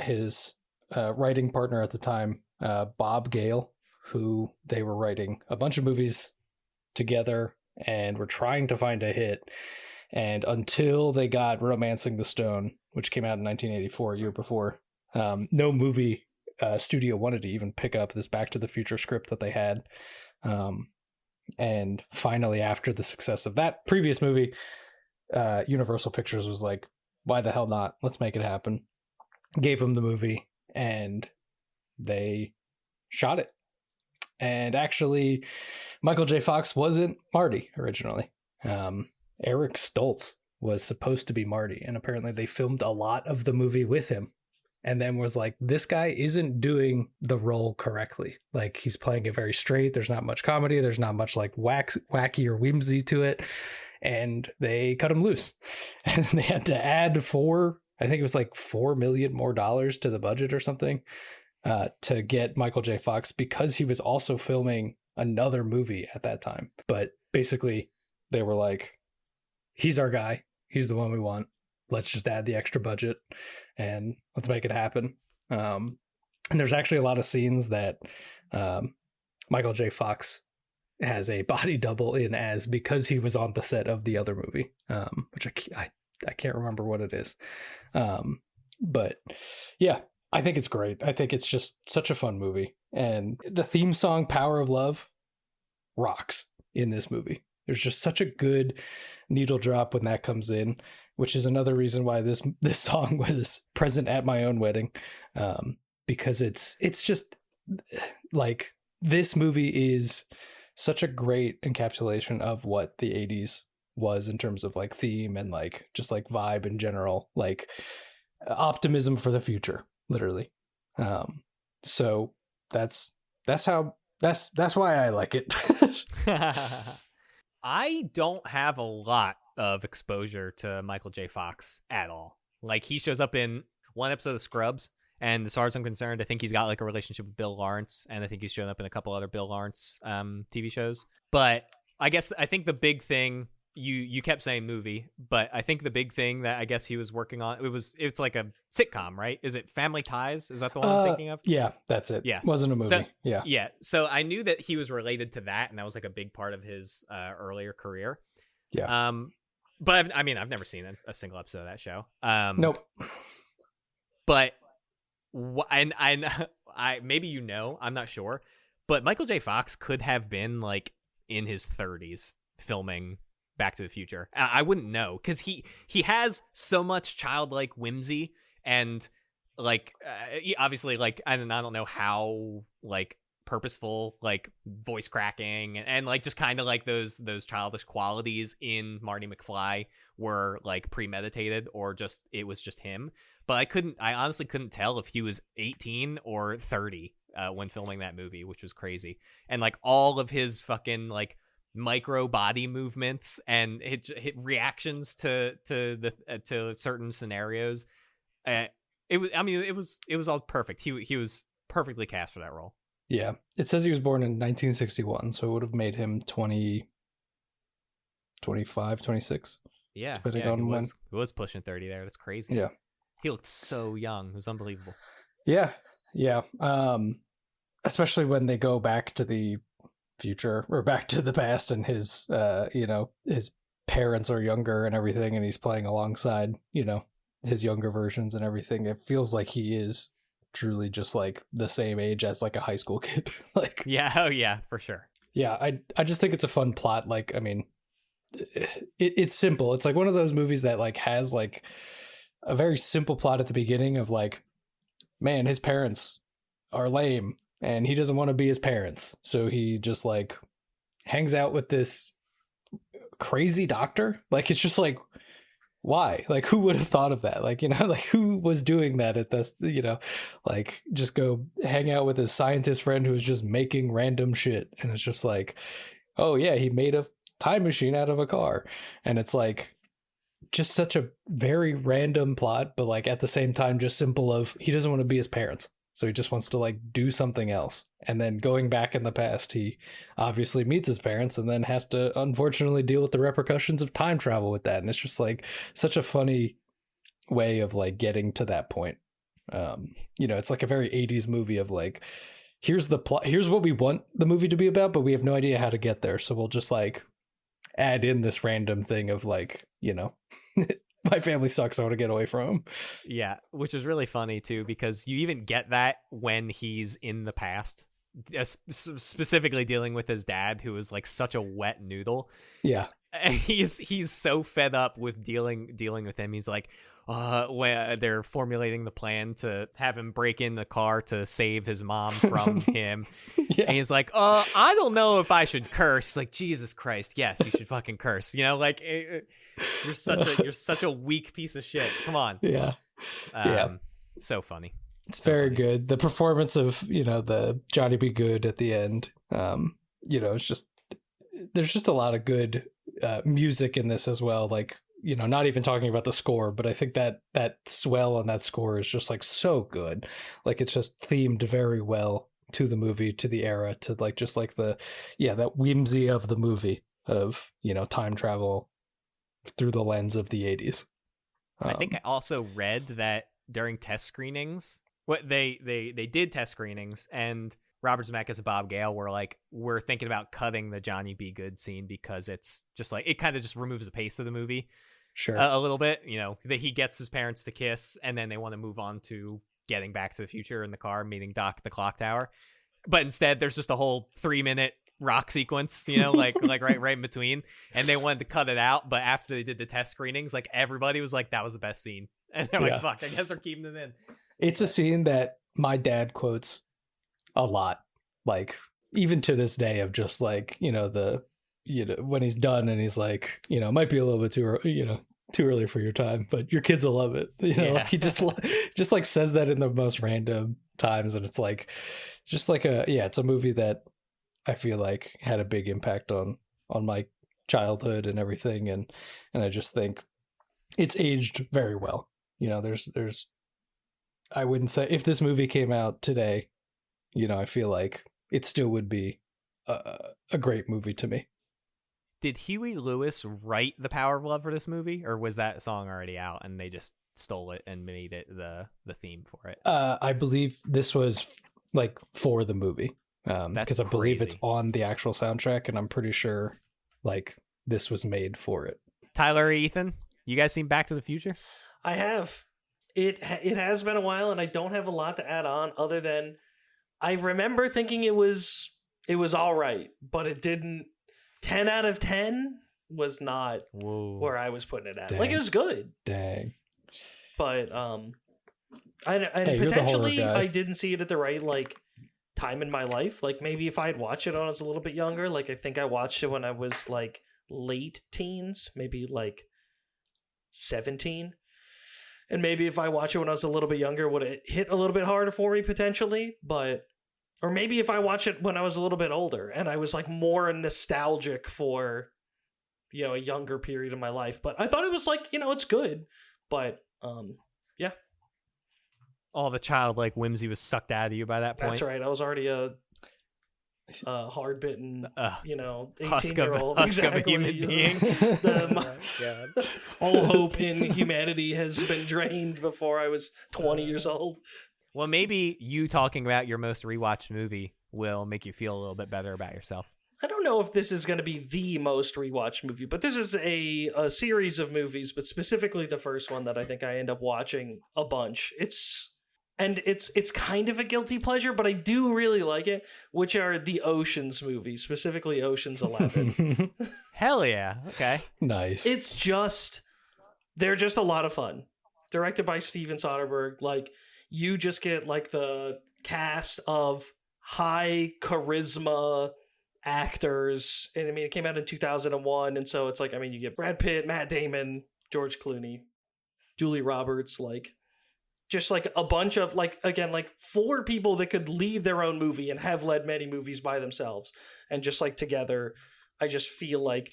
his writing partner at the time, Bob Gale, who they were writing a bunch of movies together and were trying to find a hit. And until they got Romancing the Stone, which came out in 1984, a year before, no movie studio wanted to even pick up this Back to the Future script that they had. And finally, after the success of that previous movie, Universal Pictures was like, why the hell not? Let's make it happen. Gave them the movie, and they shot it. And actually, Michael J. Fox wasn't Marty originally. Eric Stoltz was supposed to be Marty, and apparently they filmed a lot of the movie with him. And then was like, this guy isn't doing the role correctly. Like, he's playing it very straight. There's not much comedy. There's not much like wacky or whimsy to it. And they cut him loose. And they had to add $4 million more to the budget or something to get Michael J. Fox, because he was also filming another movie at that time. But basically, they were like, he's our guy. He's the one we want. Let's just add the extra budget and let's make it happen. And there's actually a lot of scenes that Michael J. Fox has a body double in as, because he was on the set of the other movie, which I can't remember what it is. But yeah, I think it's great. I think it's just such a fun movie. And the theme song, Power of Love, rocks in this movie. There's just such a good needle drop when that comes in, which is another reason why this song was present at my own wedding, because it's just like, this movie is such a great encapsulation of what the 80s was in terms of like theme and like just like vibe in general, like optimism for the future, literally. So that's why I like it. I don't have a lot of exposure to Michael J. Fox at all. Like, he shows up in one episode of Scrubs, and as far as I'm concerned, I think he's got like a relationship with Bill Lawrence, and I think he's shown up in a couple other Bill Lawrence TV shows. But I think the big thing, you kept saying movie, but I think the big thing that I guess he was working on, it's like a sitcom, right? Is it Family Ties? Is that the one I'm thinking of? Yeah, that's it. Yeah, wasn't a movie. So, yeah. Yeah. So I knew that he was related to that, and that was like a big part of his earlier career. Yeah. But I've never seen a single episode of that show. Nope. But I maybe I'm not sure, but Michael J. Fox could have been like in his 30s filming Back to the Future. I wouldn't know, because he has so much childlike whimsy, and like obviously, like, I don't know how like purposeful like voice cracking and like just kind of like those childish qualities in Marty McFly were like premeditated or just it was just him. But I honestly couldn't tell if he was 18 or 30 when filming that movie, which was crazy. And like all of his fucking like micro body movements and hit reactions to certain scenarios, it was all perfect. He was perfectly cast for that role. Yeah, it says he was born in 1961, so it would have made him 20, 25, 26. Yeah, depending on when. He was pushing 30 there. That's crazy. Yeah, he looked so young. It was unbelievable. Yeah. Especially when they go back to the future or back to the past, and his his parents are younger and everything, and he's playing alongside his younger versions and everything. It feels like he is truly just like the same age as like a high school kid. Like yeah, for sure. Yeah, I just think it's a fun plot. Like, I mean, it's simple. It's like one of those movies that like has like a very simple plot at the beginning of like, man, his parents are lame and he doesn't want to be his parents, so he just like hangs out with this crazy doctor. Like, it's just like, why? Like, who would have thought of that? Like, like who was doing that at this, like just go hang out with his scientist friend who was just making random shit. And it's just like, oh yeah, he made a time machine out of a car. And it's like just such a very random plot, but like at the same time, just simple of he doesn't want to be his parents. So he just wants to like do something else. And then going back in the past, he obviously meets his parents and then has to unfortunately deal with the repercussions of time travel with that. And it's just like such a funny way of like getting to that point. It's like a very 80s movie of like, here's the plot, here's what we want the movie to be about, but we have no idea how to get there. So we'll just like add in this random thing of like, my family sucks, I want to get away from him. Yeah, which is really funny too, because you even get that when he's in the past, specifically dealing with his dad, who is like such a wet noodle. Yeah, and he's so fed up with dealing with him. He's like, when they're formulating the plan to have him break in the car to save his mom from him. Yeah. And he's like, I don't know if I should curse. Like, Jesus Christ, yes, you should fucking curse. Like you're such a weak piece of shit. Come on. Yeah. So funny. It's so very funny. Good. The performance of the Johnny B. Good at the end. It's just there's just a lot of good music in this as well. Like, not even talking about the score, but I think that swell on that score is just like so good. Like, it's just themed very well to the movie, to the era, to like just like that whimsy of the movie of time travel through the lens of the 80s. I think I also read that during test screenings, what they did test screenings, and Robert Zemeckis and Bob Gale were like, we're thinking about cutting the Johnny B. Good scene because it's just like, it kind of just removes the pace of the movie. Sure. A little bit, that he gets his parents to kiss and then they want to move on to getting back to the future in the car, meeting Doc at the clock tower. But instead there's just a whole 3-minute rock sequence, like right in between. And they wanted to cut it out. But after they did the test screenings, like everybody was like, that was the best scene. And they're like, fuck, I guess they're keeping it in. It's a scene that my dad quotes a lot, like even to this day, of just like when he's done and he's like, it might be a little bit too early for your time, but your kids will love it. Like he just like says that in the most random times, and it's just like it's a movie that I feel like had a big impact on my childhood and everything, and I just think it's aged very well. There's I wouldn't say if this movie came out today, I feel like it still would be a great movie to me. Did Huey Lewis write The Power of Love for this movie, or was that song already out and they just stole it and made it the theme for it? I believe this was like for the movie, because I believe it's on the actual soundtrack, and I'm pretty sure like this was made for it. Tyler or Ethan, you guys seen Back to the Future? I have. It has been a while, and I don't have a lot to add on other than I remember thinking it was all right, but it didn't. 10 out of 10 was not where I was putting it at. Dang. Like, it was good. Dang. But potentially I didn't see it at the right like time in my life. Like maybe if I had watched it when I was a little bit younger, like I think I watched it when I was like late teens, maybe like 17. And maybe if I watched it when I was a little bit younger, would it hit a little bit harder for me potentially? But, or maybe if I watched it when I was a little bit older and I was like more nostalgic for, you know, a younger period of my life. But I thought it was like, you know, it's good. But, yeah. All the childlike whimsy was sucked out of you by that point. That's right. I was already a hard-bitten, you know, 18-year-old. Husk of a human being. All hope in humanity has been drained before I was 20 years old. Well, maybe you talking about your most rewatched movie will make you feel a little bit better about yourself. I don't know if this is going to be the most rewatched movie, but this is a series of movies, but specifically the first one that I think I end up watching a bunch. It's kind of a guilty pleasure, but I do really like it, which are the Oceans movies, specifically Oceans 11. Hell yeah. Okay. Nice. They're just a lot of fun. Directed by Steven Soderbergh. Like, you just get like the cast of high charisma actors. And I mean, it came out in 2001. And so it's like, I mean, you get Brad Pitt, Matt Damon, George Clooney, Julie Roberts, like, just like a bunch of like, again, like 4 people that could lead their own movie and have led many movies by themselves. And just like together, I just feel like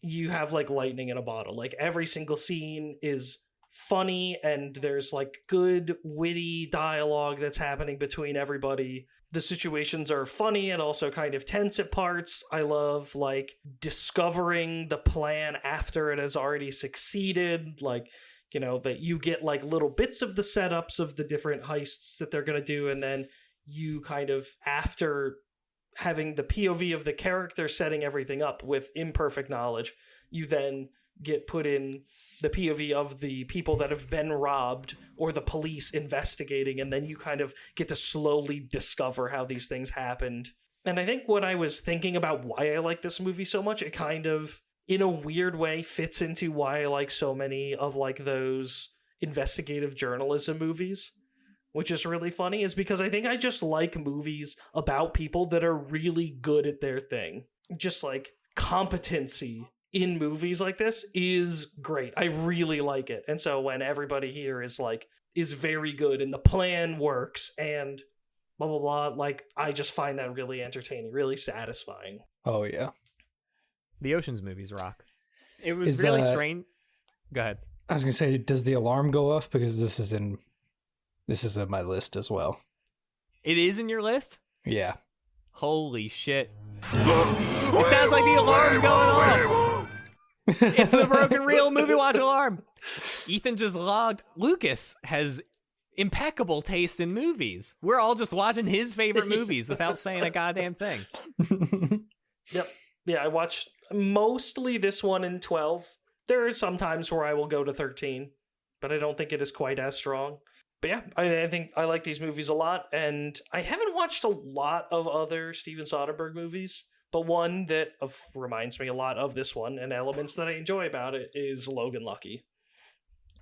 you have like lightning in a bottle. Like every single scene is funny and there's like good witty dialogue that's happening between everybody. The situations are funny and also kind of tense at parts. I love like discovering the plan after it has already succeeded. Like, you know, that you get like little bits of the setups of the different heists that they're going to do. And then you kind of, after having the POV of the character setting everything up with imperfect knowledge, you then get put in the POV of the people that have been robbed or the police investigating. And then you kind of get to slowly discover how these things happened. And I think when I was thinking about why I like this movie so much, it kind of, in a weird way, fits into why I like so many of like those investigative journalism movies, which is really funny, is because I think I just like movies about people that are really good at their thing. Just like competency in movies like this is great. I really like it. And so when everybody here is very good and the plan works and blah, blah, blah, like I just find that really entertaining, really satisfying. Oh, yeah. The Oceans movies rock. It was really strange. Go ahead. I was gonna say, does the alarm go off? Because this is in my list as well. It is in your list? Yeah. Holy shit! It sounds like the alarm's going off. It's the broken reel movie watch alarm. Ethan just logged. Lucas has impeccable taste in movies. We're all just watching his favorite movies without saying a goddamn thing. Yep. Yeah, I watched mostly this one in 12. There are some times where I will go to 13, but I don't think it is quite as strong. But yeah, I think I like these movies a lot, and I haven't watched a lot of other Steven Soderbergh movies, but one that reminds me a lot of this one, and elements that I enjoy about it, is Logan Lucky.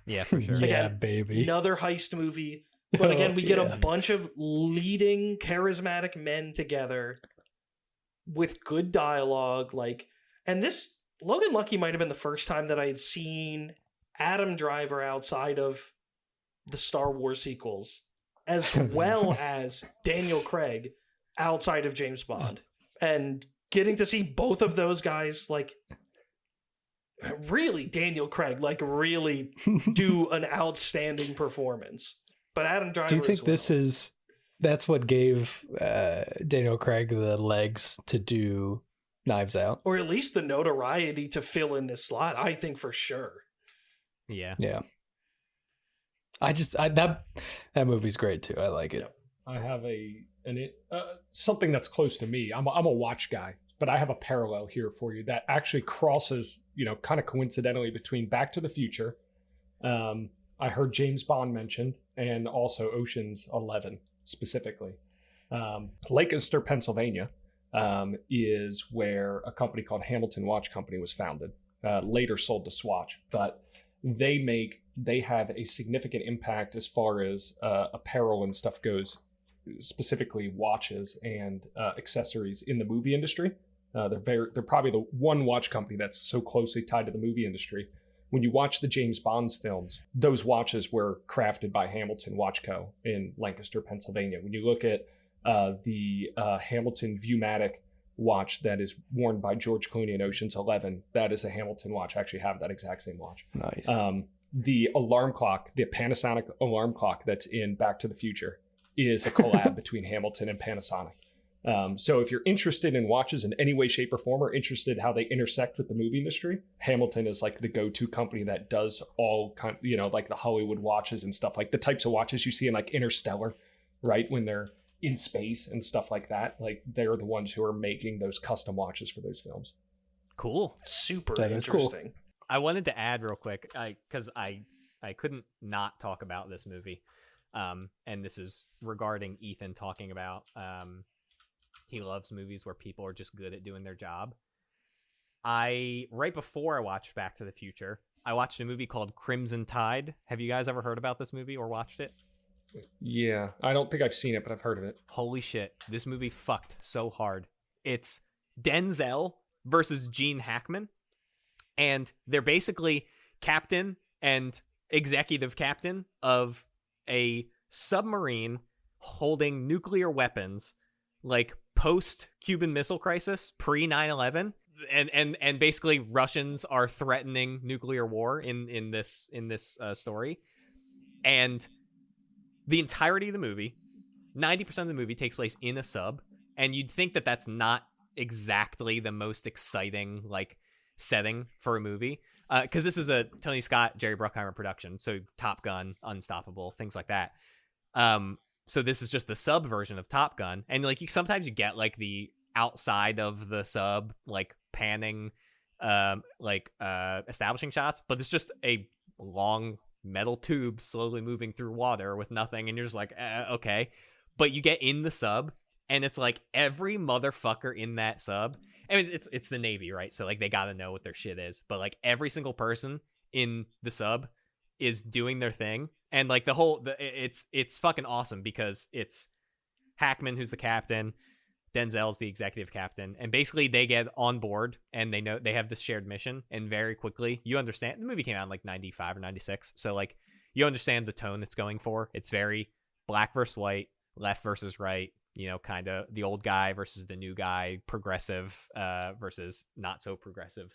Yeah, for sure. Yeah, Again, baby. Another heist movie, but again, we get a bunch of leading, charismatic men together with good dialogue, like, and this Logan Lucky might have been the first time that I had seen Adam Driver outside of the Star Wars sequels, as well as Daniel Craig outside of James Bond, and getting to see both of those guys, like, really Daniel Craig, like, really do an outstanding performance. But Adam Driver, do you think that's what gave Daniel Craig the legs to do Knives Out, or at least the notoriety to fill in this slot? I think for sure. Yeah. That movie's great too. I like it. I have something that's close to me. I'm a watch guy, but I have a parallel here for you that actually crosses, kind of coincidentally, between Back to the Future. I heard James Bond mentioned, and also Ocean's 11 specifically. Lancaster, Pennsylvania, is where a company called Hamilton Watch Company was founded. Later sold to Swatch, but they have a significant impact as far as apparel and stuff goes. specifically watches and accessories in the movie industry. They're probably the one watch company that's so closely tied to the movie industry. When you watch the James Bond's films, those watches were crafted by Hamilton Watch Co. in Lancaster, Pennsylvania. When you look at the Hamilton Viewmatic watch that is worn by George Clooney in Ocean's 11, that is a Hamilton watch. I actually have that exact same watch. Nice. The alarm clock, the Panasonic alarm clock that's in Back to the Future, is a collab between Hamilton and Panasonic. So if you're interested in watches in any way, shape, or form, or interested how they intersect with the movie industry, Hamilton is like the go-to company that does all like the Hollywood watches and stuff, like the types of watches you see in like Interstellar, right? When they're in space and stuff like that. Like they're the ones who are making those custom watches for those films. Cool. Super that interesting. Cool. I wanted to add real quick, because I couldn't not talk about this movie. And this is regarding Ethan talking about he loves movies where people are just good at doing their job. Right before I watched Back to the Future, I watched a movie called Crimson Tide. Have you guys ever heard about this movie or watched it? Yeah, I don't think I've seen it, but I've heard of it. Holy shit, this movie fucked so hard. It's Denzel versus Gene Hackman, and they're basically captain and executive captain of a submarine holding nuclear weapons, like post-Cuban Missile Crisis, pre-9/11, and basically Russians are threatening nuclear war in this story. And the entirety of the movie, 90% of the movie takes place in a sub, and you'd think that that's not exactly the most exciting like setting for a movie, because this is a Tony Scott, Jerry Bruckheimer production, so Top Gun, Unstoppable, things like that. So this is just the sub version of Top Gun, and like sometimes you get like the outside of the sub like panning, establishing shots, but it's just a long metal tube slowly moving through water with nothing, and you're just like, okay. But you get in the sub, and it's like every motherfucker in that sub. I mean, it's the Navy, right? So like they gotta know what their shit is, but like every single person in the sub is doing their thing, and like it's fucking awesome because it's Hackman who's the captain, Denzel's the executive captain, and basically they get on board and they know they have this shared mission, and very quickly you understand. The movie came out in like 95 or 96, so like you understand the tone it's going for. It's very black versus white, left versus right, kind of the old guy versus the new guy, progressive versus not so progressive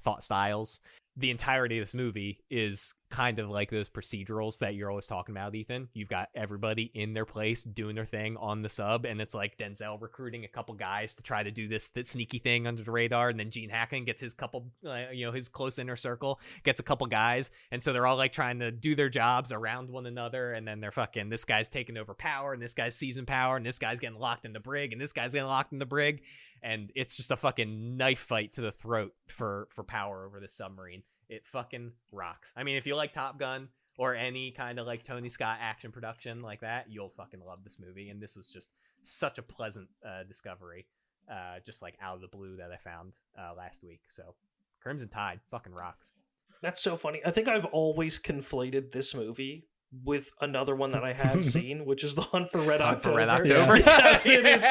thought styles. The entirety of this movie is kind of like those procedurals that you're always talking about, Ethan. You've got everybody in their place doing their thing on the sub, and it's like Denzel recruiting a couple guys to try to do this sneaky thing under the radar, and then Gene Hackman gets his couple, his close inner circle, gets a couple guys, and so they're all like trying to do their jobs around one another, and then they're fucking, this guy's taking over power, and this guy's seizing power, and this guy's getting locked in the brig, and this guy's getting locked in the brig, and it's just a fucking knife fight to the throat for power over this submarine. It fucking rocks. I mean, if you like Top Gun or any kind of like Tony Scott action production like that, you'll fucking love this movie. And this was just such a pleasant discovery, just like out of the blue that I found last week. So Crimson Tide fucking rocks. That's so funny. I think I've always conflated this movie with another one that I have seen, which is The Hunt for Red October. For Red October. Yes, it is.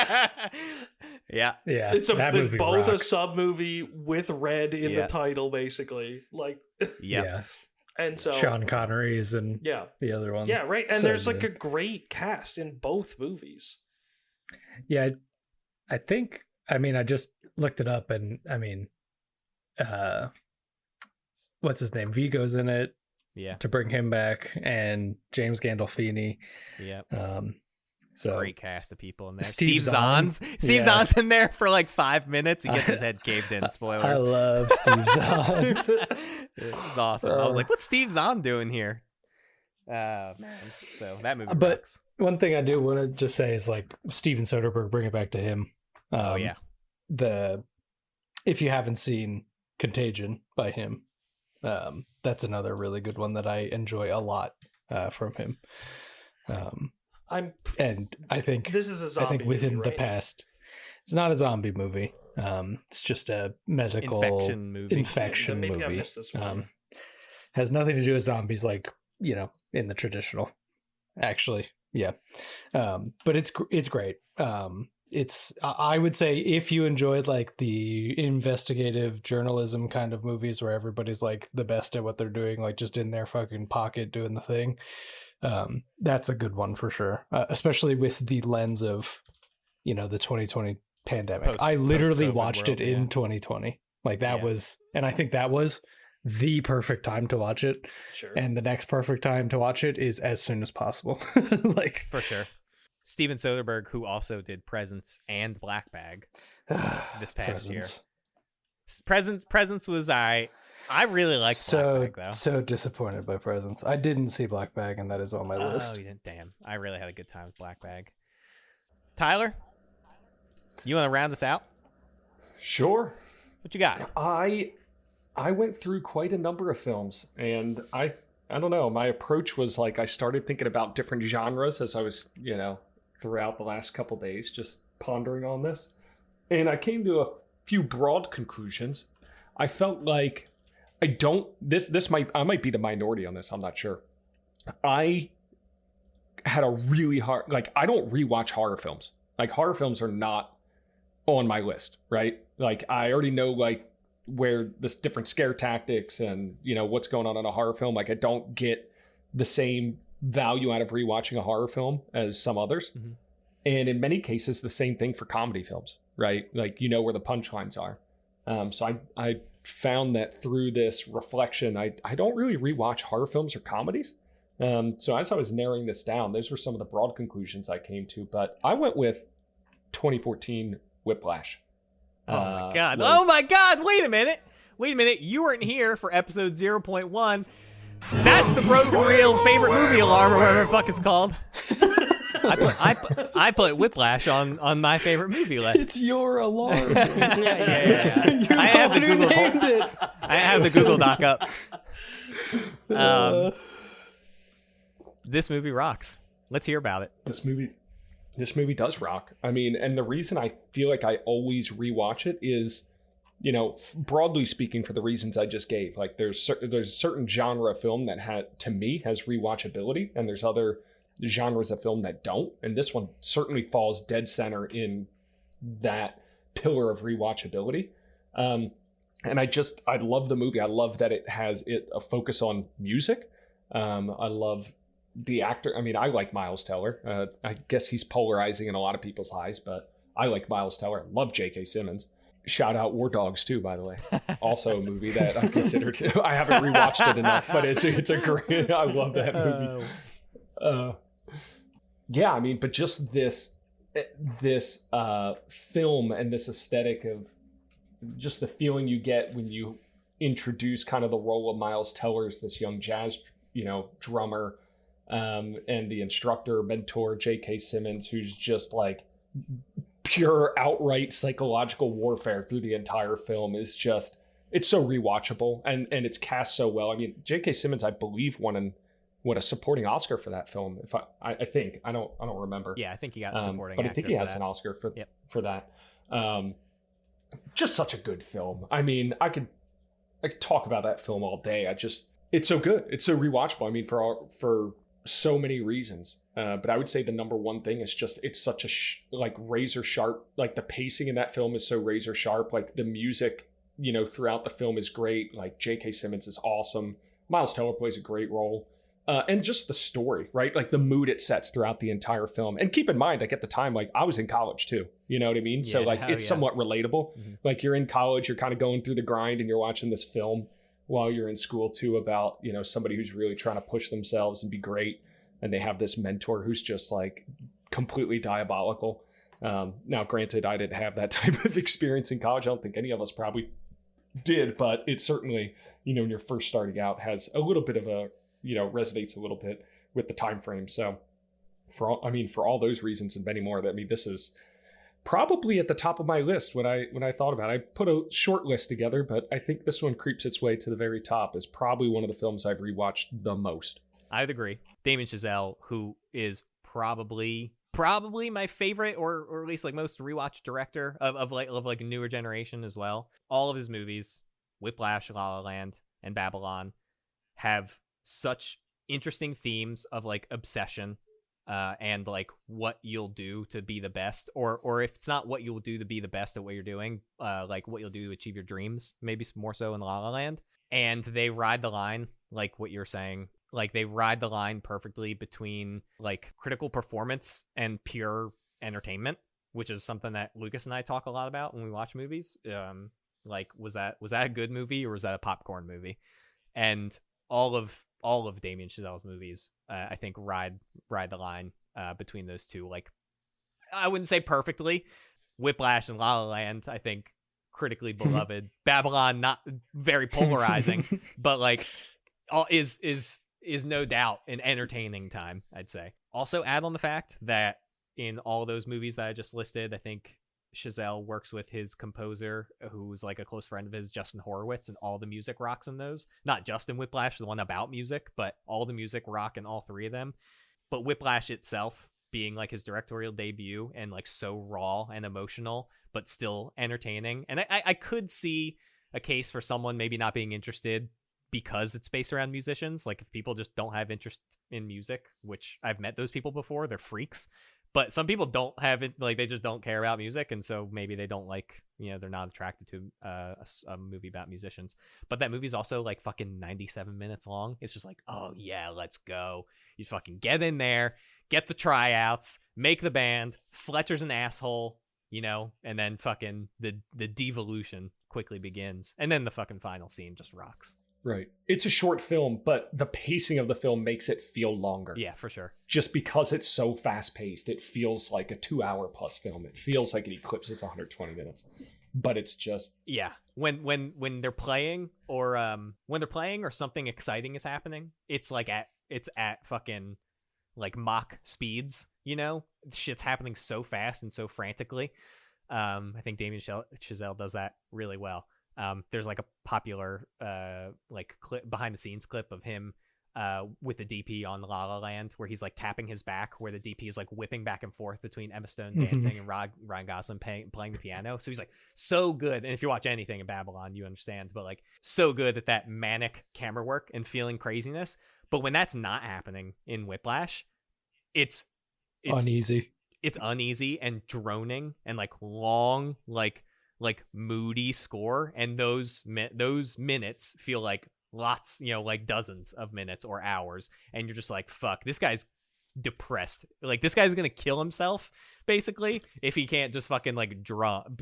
Yeah. It's both rocks. a sub movie with red in the title, basically. Like, Yeah. And so Sean Connery's and the other one. Yeah, right. And so there's good. like a great cast in both movies. Yeah, I think. I mean, I just looked it up, and I mean, what's his name? Vigo's in it. Yeah. To bring him back, and James Gandolfini. Yeah. So great cast of people in there. Steve Zahn's in there for like 5 minutes. He gets his head caved in. Spoilers. I love Steve Zahn. It was awesome. I was like, what's Steve Zahn doing here? Man. So that movie But rocks. one thing I do want to just say is like Steven Soderbergh, bring it back to him. If you haven't seen Contagion by him, that's another really good one that I enjoy a lot from him. And I think this is a zombie. I think within movie, the past, it's not a zombie movie. It's just a medical infection movie. Maybe I missed this one. Has nothing to do with zombies, like in the traditional. Actually, Yeah. But it's great. I would say if you enjoyed like the investigative journalism kind of movies where everybody's like the best at what they're doing, like just in their fucking pocket doing the thing, that's a good one for sure. Especially with the lens of, the 2020 pandemic. I literally watched it in 2020. Like that was, and I think that was the perfect time to watch it. Sure. And the next perfect time to watch it is as soon as possible. Like for sure. Steven Soderbergh, who also did Presence and Black Bag this past year. Presence was I really liked Black Bag though. So disappointed by Presence. I didn't see Black Bag, and that is on my list. Oh, you didn't? Damn. I really had a good time with Black Bag. Tyler, you want to round us out? Sure. What you got? I went through quite a number of films, and I don't know. My approach was like I started thinking about different genres as I was, throughout the last couple days, just pondering on this. And I came to a few broad conclusions. I felt like I might be the minority on this. I'm not sure. I had a really hard, like, I don't rewatch horror films. Like, horror films are not on my list, right? Like, I already know, like, where this different scare tactics and, what's going on in a horror film. Like, I don't get the same value out of rewatching a horror film as some others. Mm-hmm. And in many cases, the same thing for comedy films, right? Like, where the punchlines are. So I found that through this reflection, I don't really rewatch horror films or comedies. So as I was narrowing this down, those were some of the broad conclusions I came to. But I went with 2014 Whiplash. Oh my God. Wait a minute. You weren't here for episode 0.1. That's the broken reel favorite movie alarm or whatever the fuck it's called. I put Whiplash on my favorite movie list. It's your alarm. Yeah. I have the Google Doc up. This movie rocks. Let's hear about it. This movie does rock. I mean, and the reason I feel like I always rewatch it is, broadly speaking, for the reasons I just gave. Like, there's a certain genre of film that to me has rewatchability, and there's other genres of film that don't. And this one certainly falls dead center in that pillar of rewatchability. And I love the movie. I love that it has a focus on music. I love the actor. I mean, I like Miles Teller. I guess he's polarizing in a lot of people's eyes, but I like Miles Teller. I love J.K. Simmons. Shout out War Dogs too, by the way. Also a movie that I consider too. I haven't rewatched it enough, but it's a great. I love that movie. Yeah, I mean, but just this film and this aesthetic of just the feeling you get when you introduce kind of the role of Miles Teller as this young jazz, drummer. And the instructor, mentor, J.K. Simmons, who's just like pure outright psychological warfare through the entire film, is just, it's so rewatchable and it's cast so well. I mean, J.K. Simmons, I believe, won a supporting Oscar for that film. If I think, I don't remember. Yeah, I think he got supporting. But I think he has an Oscar for that. Just such a good film. I mean, I could talk about that film all day. It's so good. It's so rewatchable. I mean, for so many reasons. But I would say the number one thing is just, it's such a razor sharp, like the pacing in that film is so razor sharp. Like the music, throughout the film is great. Like J.K. Simmons is awesome. Miles Teller plays a great role. And just the story, right? Like the mood it sets throughout the entire film. And keep in mind, like at the time, like I was in college too, you know what I mean? Yeah, so like it's somewhat relatable. Mm-hmm. Like you're in college, you're kind of going through the grind and you're watching this film while you're in school too about, somebody who's really trying to push themselves and be great. And they have this mentor who's just like completely diabolical. Now, granted, I didn't have that type of experience in college. I don't think any of us probably did, but it certainly, when you're first starting out, has a little bit of a, resonates a little bit with the time frame. So for all those reasons and many more, this is probably at the top of my list when I thought about it. I put a short list together, but I think this one creeps its way to the very top as probably one of the films I've rewatched the most. I'd agree. Damien Chazelle, who is probably my favorite or at least like most rewatched director of a newer generation as well. All of his movies, Whiplash, La La Land, and Babylon, have such interesting themes of like obsession and like what you'll do to be the best, or if it's not what you'll do to be the best at what you're doing, like what you'll do to achieve your dreams, maybe more so in La La Land. And they ride the line, like what you're saying, like they ride the line perfectly between like critical performance and pure entertainment, which is something that Lucas and I talk a lot about when we watch movies. Like was that a good movie or was that a popcorn movie? And all of Damien Chazelle's movies, I think ride the line between those two. Like, I wouldn't say perfectly. Whiplash and La La Land, I think, critically beloved. Babylon, not very polarizing, but like, is no doubt an entertaining time, I'd say. Also, add on the fact that in all those movies that I just listed, I think Chazelle works with his composer, who's like a close friend of his, Justin Horowitz, and all the music rocks in those. Not just in Whiplash, the one about music, but all the music rock in all three of them. But Whiplash itself being like his directorial debut and like so raw and emotional, but still entertaining. And I could see a case for someone maybe not being interested because it's based around musicians. Like if people just don't have interest in music, which I've met those people before, they're freaks. But some people don't have it, like they just don't care about music, and so maybe they don't like, they're not attracted to a movie about musicians. But that movie's also like fucking 97 minutes long. It's just like, oh yeah, let's go. You fucking get in there, get the tryouts, make the band. Fletcher's an asshole, and then fucking the devolution quickly begins, and then the fucking final scene just rocks. Right. It's a short film, but the pacing of the film makes it feel longer. Yeah, for sure. Just because it's so fast-paced, it feels like a 2-hour plus film. It feels like it eclipses 120 minutes. But it's just... Yeah. When they're playing or something exciting is happening, it's at fucking like Mach speeds, Shit's happening so fast and so frantically. I think Damien Chazelle does that really well. There's like a popular like clip, behind the scenes clip of him with the DP on La La Land, where he's like tapping his back, where the DP is like whipping back and forth between Emma Stone dancing and Ryan Gosling playing the piano. So he's like so good. And if you watch anything in Babylon, you understand, but like so good at that manic camera work and feeling craziness. But when that's not happening in Whiplash, it's uneasy. It's uneasy and droning and like long, like moody score, and those minutes feel like lots, like dozens of minutes or hours, and you're just like, fuck, this guy's depressed. Like this guy's gonna kill himself basically if he can't just fucking like drum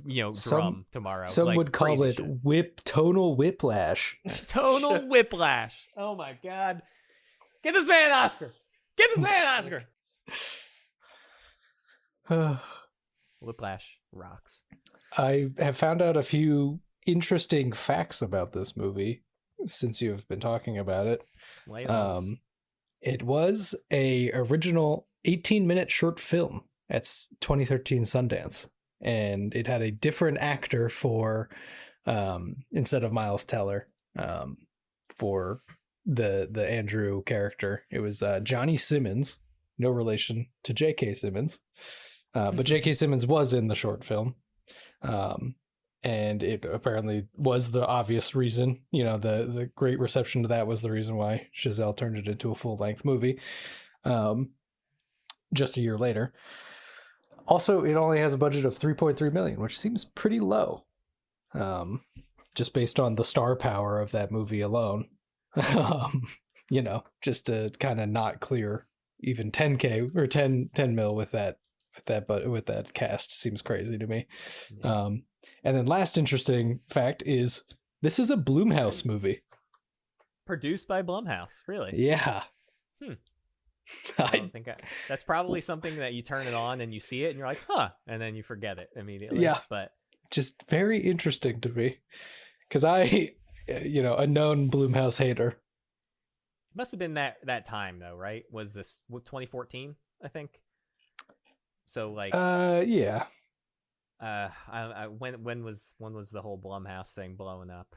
tomorrow. Some like, would call it shit. Tonal whiplash. Tonal whiplash. Oh my god, get this man an Oscar. Get this man an Oscar. Whiplash rocks. I have found out a few interesting facts about this movie since you've been talking about it. It was a original 18-minute short film at 2013 Sundance, and it had a different actor for instead of Miles Teller for the Andrew character. It was Johnny Simmons, no relation to J.K. Simmons. But J.K. Simmons was in the short film. And it apparently was the obvious reason, the great reception to that was the reason why Chazelle turned it into a full-length movie just a year later. Also, it only has a budget of $3.3 million, which seems pretty low, just based on the star power of that movie alone. Just to kind of not clear even 10K or 10 mil with that cast seems crazy to me. Yeah. And then last interesting fact is this is a Blumhouse movie. Produced by Blumhouse, really? Yeah. I don't think that's probably something that you turn it on and you see it and you're like, huh, and then you forget it immediately. Yeah. But just very interesting to me because I, a known Blumhouse hater. Must have been that time though, right? Was this 2014? I think. So like, yeah. When was the whole Blumhouse thing blowing up?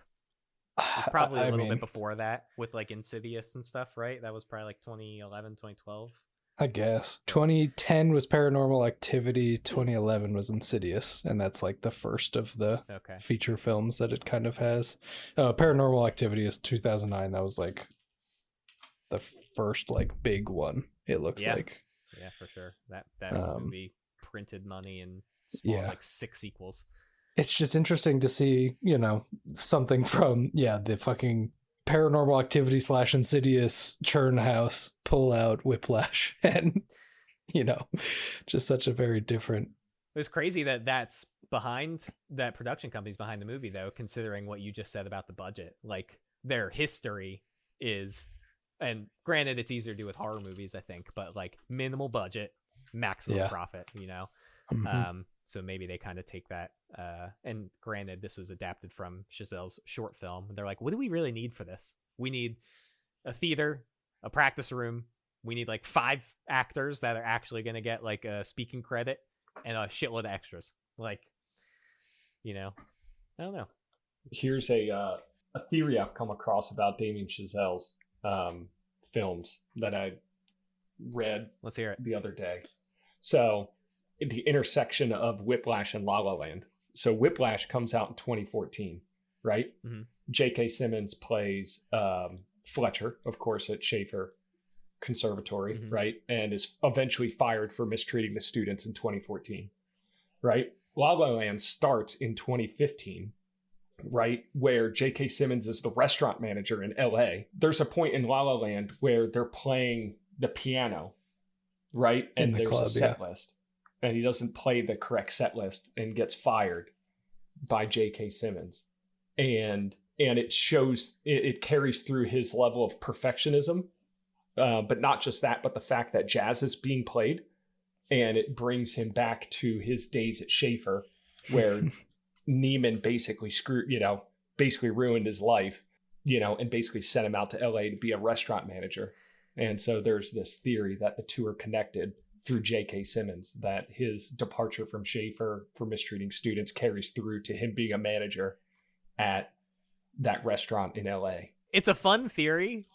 It was probably a little bit before that with like Insidious and stuff, right? That was probably like 2011, 2012. I guess 2010 was Paranormal Activity, 2011 was Insidious, and that's like the first of the feature films that it kind of has. Paranormal Activity is 2009. That was like the first like big one. It looks like. Yeah, for sure. That movie printed money and spawned like 6 sequels. It's just interesting to see, something from the fucking Paranormal Activity / Insidious churn house pull out Whiplash, and just such a very different. It was crazy that's behind that production company's behind the movie, though, considering what you just said about the budget. Like, their history is, and granted it's easier to do with horror movies, I think, but like minimal budget, maximum profit, Mm-hmm. So maybe they kind of take that, and granted this was adapted from Chazelle's short film. They're like, what do we really need for this? We need a theater, a practice room, we need like 5 actors that are actually going to get like a speaking credit, and a shitload of extras. Like, I don't know. Here's a theory I've come across about Damien Chazelle's films that I read. Let's hear it. The other day. So, the intersection of Whiplash and La La Land. So, Whiplash comes out in 2014, right? Mm-hmm. J.K. Simmons plays Fletcher, of course, at Schaefer Conservatory, Mm-hmm. right? And is eventually fired for mistreating the students in 2014, right? La La Land starts in 2015, right? Where J.K. Simmons is the restaurant manager in L.A. There's a point in La La Land where they're playing the piano, right? And there's a set list. And he doesn't play the correct set list and gets fired by J.K. Simmons. And it shows, it carries through his level of perfectionism. But not just that, but the fact that jazz is being played. And it brings him back to his days at Schaefer, where Neiman basically ruined his life, and basically sent him out to LA to be a restaurant manager. And so there's this theory that the two are connected through J.K. Simmons, that his departure from Schaefer for mistreating students carries through to him being a manager at that restaurant in LA. It's a fun theory.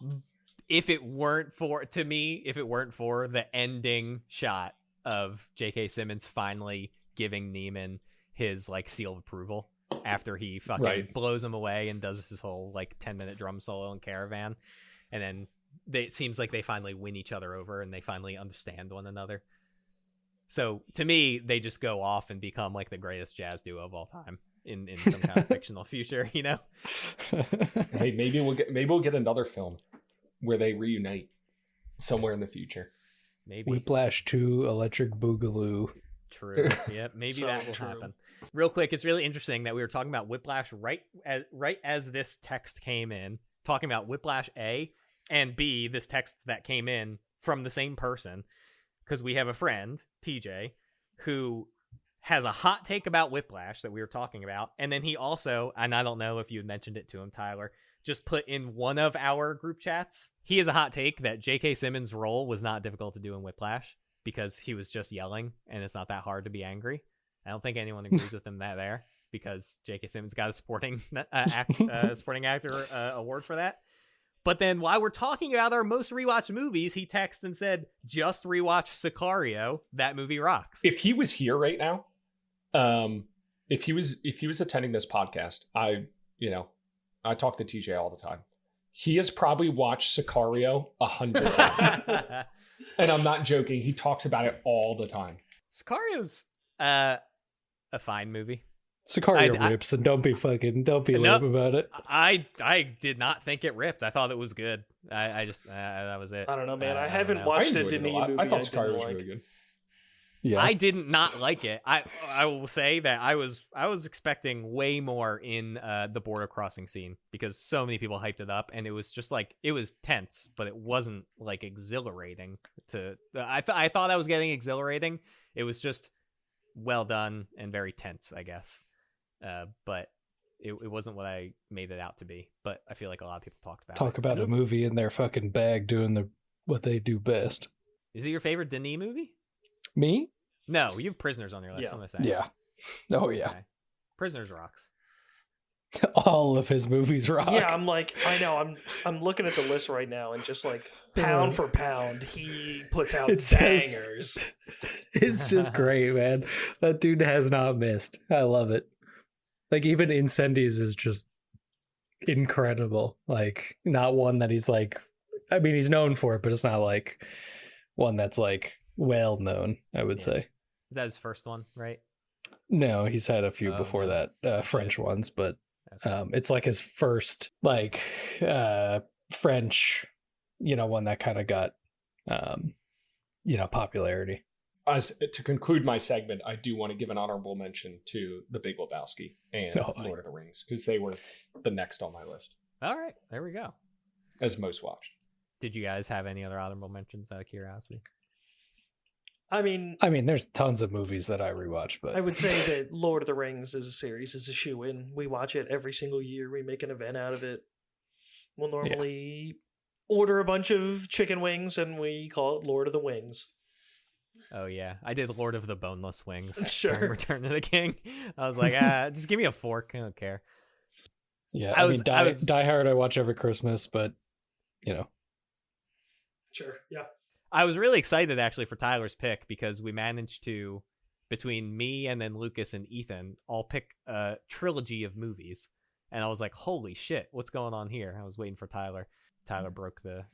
If it weren't for the ending shot of J.K. Simmons finally giving Neiman his like seal of approval after he fucking blows him away and does his whole like 10-minute drum solo in Caravan, and then it seems like they finally win each other over and they finally understand one another. So to me, they just go off and become like the greatest jazz duo of all time in some kind of fictional future, Hey, maybe we'll get another film where they reunite somewhere in the future. Maybe Whiplash 2, Electric Boogaloo. True. Yep. Maybe that will happen. Real quick, it's really interesting that we were talking about Whiplash right as this text came in, talking about Whiplash A and B, this text that came in from the same person, because we have a friend, TJ, who has a hot take about Whiplash that we were talking about, and then he also, and I don't know if you had mentioned it to him, Tyler, just put in one of our group chats. He has a hot take that J.K. Simmons' role was not difficult to do in Whiplash because he was just yelling, and it's not that hard to be angry. I don't think anyone agrees with him there, because J.K. Simmons got a supporting actor award for that. But then while we're talking about our most rewatched movies, he texted and said, just rewatch Sicario. That movie rocks. If he was here right now, if he was attending this podcast, I talk to TJ all the time. He has probably watched Sicario 100 times. And I'm not joking. He talks about it all the time. Sicario's a fine movie. Sicario rips, and don't be lame about it. I did not think it ripped. I thought it was good. I just that was it. I don't know, man. I haven't watched a Denis movie. I thought Sicario was really good. Yeah, I did not like it. I will say that I was expecting way more in the border crossing scene, because so many people hyped it up, and it was just like, it was tense, but it wasn't like exhilarating. I thought I was getting exhilarating. It was just well done and very tense, I guess. But it wasn't what I made it out to be. But I feel like a lot of people talk about a movie in their fucking bag doing what they do best. Is it your favorite Denis movie? Me? No, you have Prisoners on your list. Yeah. I'm gonna say. Yeah. Oh yeah. Okay. Prisoners rocks. All of his movies rock. Yeah, I'm like, I know. I'm looking at the list right now, and just like pound for pound, he puts out bangers. It's just great, man. That dude has not missed. I love it. Like, even Incendies is just incredible. Like, not one that he's like, I mean, he's known for it, but it's not like one that's like, well known, I would say. That was his first one, right? No, he's had a few before that, French ones, but it's like his first like French, one that kind of got popularity. To conclude my segment, I do want to give an honorable mention to The Big Lebowski and Lord of the Rings, because they were the next on my list. All right, there we go. As most watched. Did you guys have any other honorable mentions out of curiosity? I mean, there's tons of movies that I rewatch, but I would say that Lord of the Rings as a series is a shoe-in. We watch it every single year. We make an event out of it. We'll normally order a bunch of chicken wings, and we call it Lord of the Wings. Oh, yeah. I did Lord of the Boneless Wings. Sure. Return of the King. I was like, just give me a fork. I don't care. Yeah, Die Hard I watch every Christmas, but, Sure, yeah. I was really excited, actually, for Tyler's pick, because we managed to, between me and then Lucas and Ethan, all pick a trilogy of movies. And I was like, holy shit, what's going on here? I was waiting for Tyler. Tyler broke the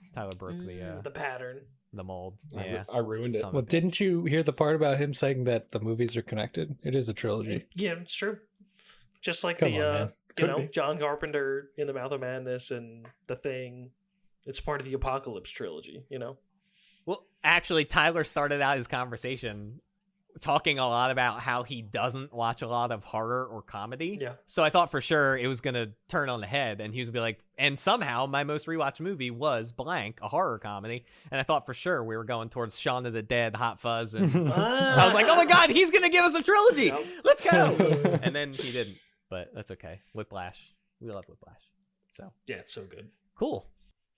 pattern. The mold. Yeah. I ruined it. Well, didn't you hear the part about him saying that the movies are connected? It is a trilogy. Yeah, it's true. Just like John Carpenter in The Mouth of Madness and The Thing. It's part of the Apocalypse trilogy, Well, actually, Tyler started out his conversation talking a lot about how he doesn't watch a lot of horror or comedy. Yeah. So I thought for sure it was going to turn on the head, and he was going to be like, and somehow my most rewatched movie was blank, a horror comedy. And I thought for sure we were going towards Shaun of the Dead, Hot Fuzz. And I was like, oh my God, he's going to give us a trilogy. Yep. Let's go. And then he didn't, but that's okay. Whiplash. We love Whiplash. So yeah, it's so good. Cool.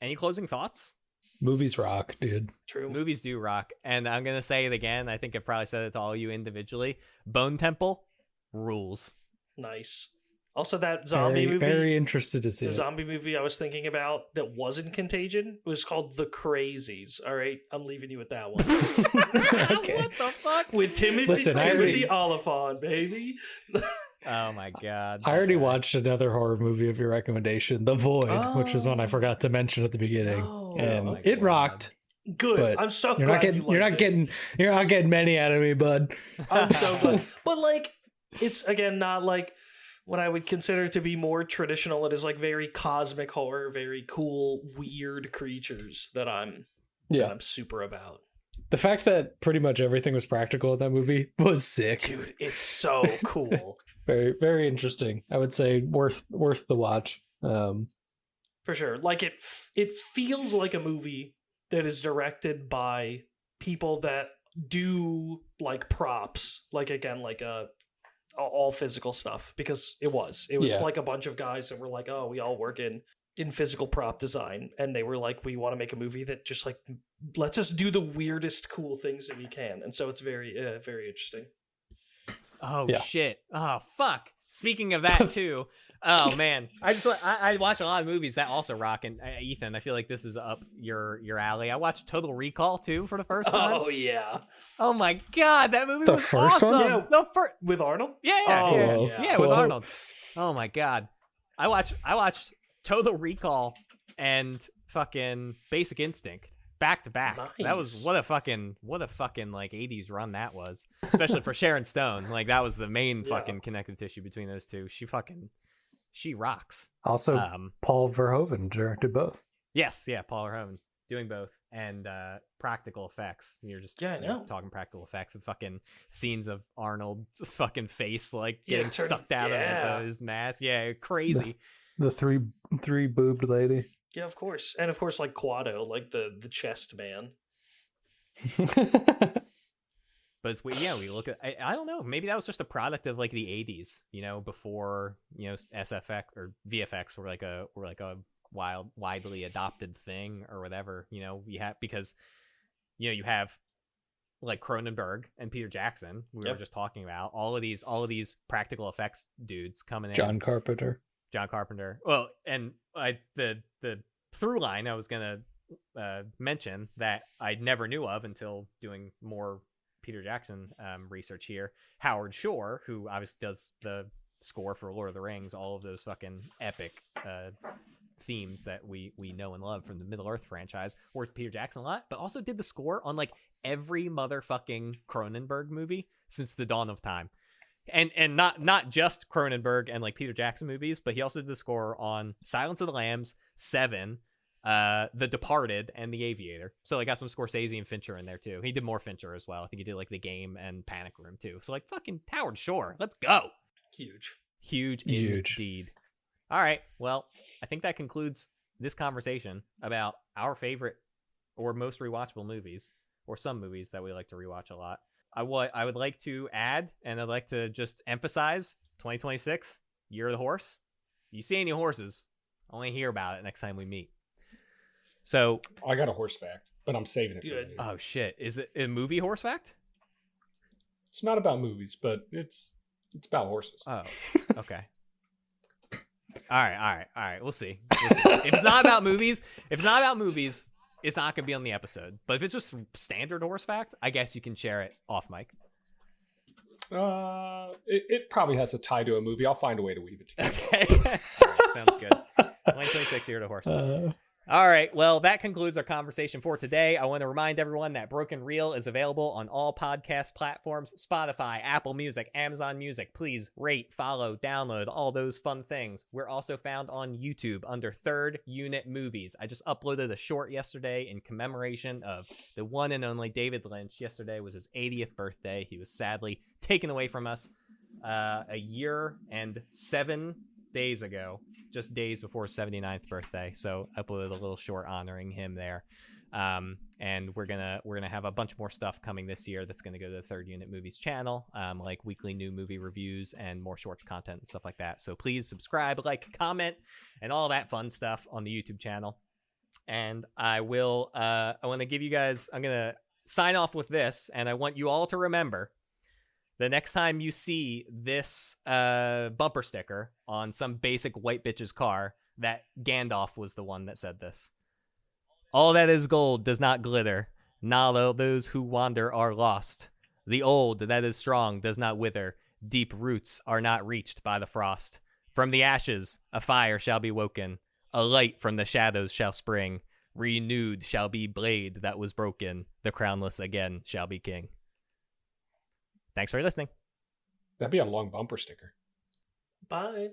Any closing thoughts? Movies rock, dude. True. Movies do rock. And I'm going to say it again. I think I probably said it to all you individually. Bone Temple rules. Nice. Also, that zombie movie. Very interested to see the zombie movie I was thinking about that wasn't Contagion was called The Crazies. All right, I'm leaving you with that one. Okay. What the fuck? With Timothy Oliphant, baby. Oh my God. I already watched another horror movie of your recommendation, The Void, which is one I forgot to mention at the beginning. And it rocked. Good. I'm so glad you're not getting many out of me, bud. I'm so glad. But like, it's again not like what I would consider to be more traditional. It is like very cosmic horror, very cool, weird creatures that I'm super about. The fact that pretty much everything was practical in that movie was sick. Dude, it's so cool. Very, very interesting. I would say worth the watch. For sure. Like it feels like a movie that is directed by people that do like props, like again, like all physical stuff, because it was like a bunch of guys that were like, oh, we all work in physical prop design, and they were like, we want to make a movie that just like lets us do the weirdest cool things that we can. And so it's very very interesting. Oh shit. Oh fuck. Speaking of that too. Oh man. I watch a lot of movies that also rock, and Ethan, I feel like this is up your alley. I watched Total Recall too for the first time. Oh yeah. Oh my God, that movie was first awesome. One? Yeah, the first with Arnold? Yeah, with Arnold. Oh my God. I watched Total Recall and fucking Basic Instinct back to back. Nice. That was what a fucking like 80s run that was, especially for Sharon Stone. Like that was the main fucking connective tissue between those two. She rocks. Also, Paul Verhoeven directed both. Yes, yeah, Paul Verhoeven doing both, and practical effects. You're just talking practical effects of fucking scenes of Arnold's fucking face like getting sucked out of his mask. Yeah, crazy. The three boobed lady. Yeah, of course. And of course, like Quado, like the chest man. But it's weird. Yeah, we look at, I don't know, maybe that was just a product of like the 80s, before, SFX or VFX were like a widely adopted thing or whatever, because you have like Cronenberg and Peter Jackson, we were just talking about all of these practical effects dudes coming in. John Carpenter. Well, and the through line I was gonna mention that I never knew of until doing more Peter Jackson research here. Howard Shore, who obviously does the score for Lord of the Rings, all of those fucking epic themes that we know and love from the Middle Earth franchise. Worked with Peter Jackson a lot, but also did the score on like every motherfucking Cronenberg movie since the dawn of time. And not just Cronenberg and like Peter Jackson movies, but he also did the score on Silence of the Lambs, Seven, The Departed, and The Aviator. So I got some Scorsese and Fincher in there too. He did more Fincher as well. I think he did like The Game and Panic Room too. So like fucking Howard Shore, let's go. Huge indeed. All right, well, I think that concludes this conversation about our favorite or most rewatchable movies, or some movies that we like to rewatch a lot. I would like to add, and I'd like to just emphasize 2026, Year of the Horse. You see any horses, I want to hear about it next time we meet. So I got a horse fact, but I'm saving it for later. Oh shit, is it a movie horse fact? It's not about movies, but it's about horses. Oh, okay. All right. We'll see. If it's not about movies, it's not gonna be on the episode. But if it's just standard horse fact, I guess you can share it off mic. It probably has a tie to a movie. I'll find a way to weave it together. Okay. All right, sounds good. 2026 Year of the Horse. All right, well, that concludes our conversation for today. I want to remind everyone that Broken Reel is available on all podcast platforms: Spotify, Apple Music, Amazon Music. Please rate, follow, download, all those fun things. We're also found on YouTube under Third Unit Movies. I just uploaded a short yesterday in commemoration of the one and only David Lynch. Yesterday was his 80th birthday. He was sadly taken away from us a year and 7 days ago. Just days before his 79th birthday. So I uploaded a little short honoring him there. And we're gonna have a bunch more stuff coming this year that's gonna go to the Third Unit Movies channel, like weekly new movie reviews and more shorts content and stuff like that. So please subscribe, like, comment, and all that fun stuff on the YouTube channel. And I want to give you guys, I'm gonna sign off with this, and I want you all to remember, the next time you see this bumper sticker on some basic white bitch's car, that Gandalf was the one that said this. All that is gold does not glitter. Not all those who wander are lost. The old that is strong does not wither. Deep roots are not reached by the frost. From the ashes a fire shall be woken. A light from the shadows shall spring. Renewed shall be blade that was broken. The crownless again shall be king. Thanks for listening. That'd be a long bumper sticker. Bye.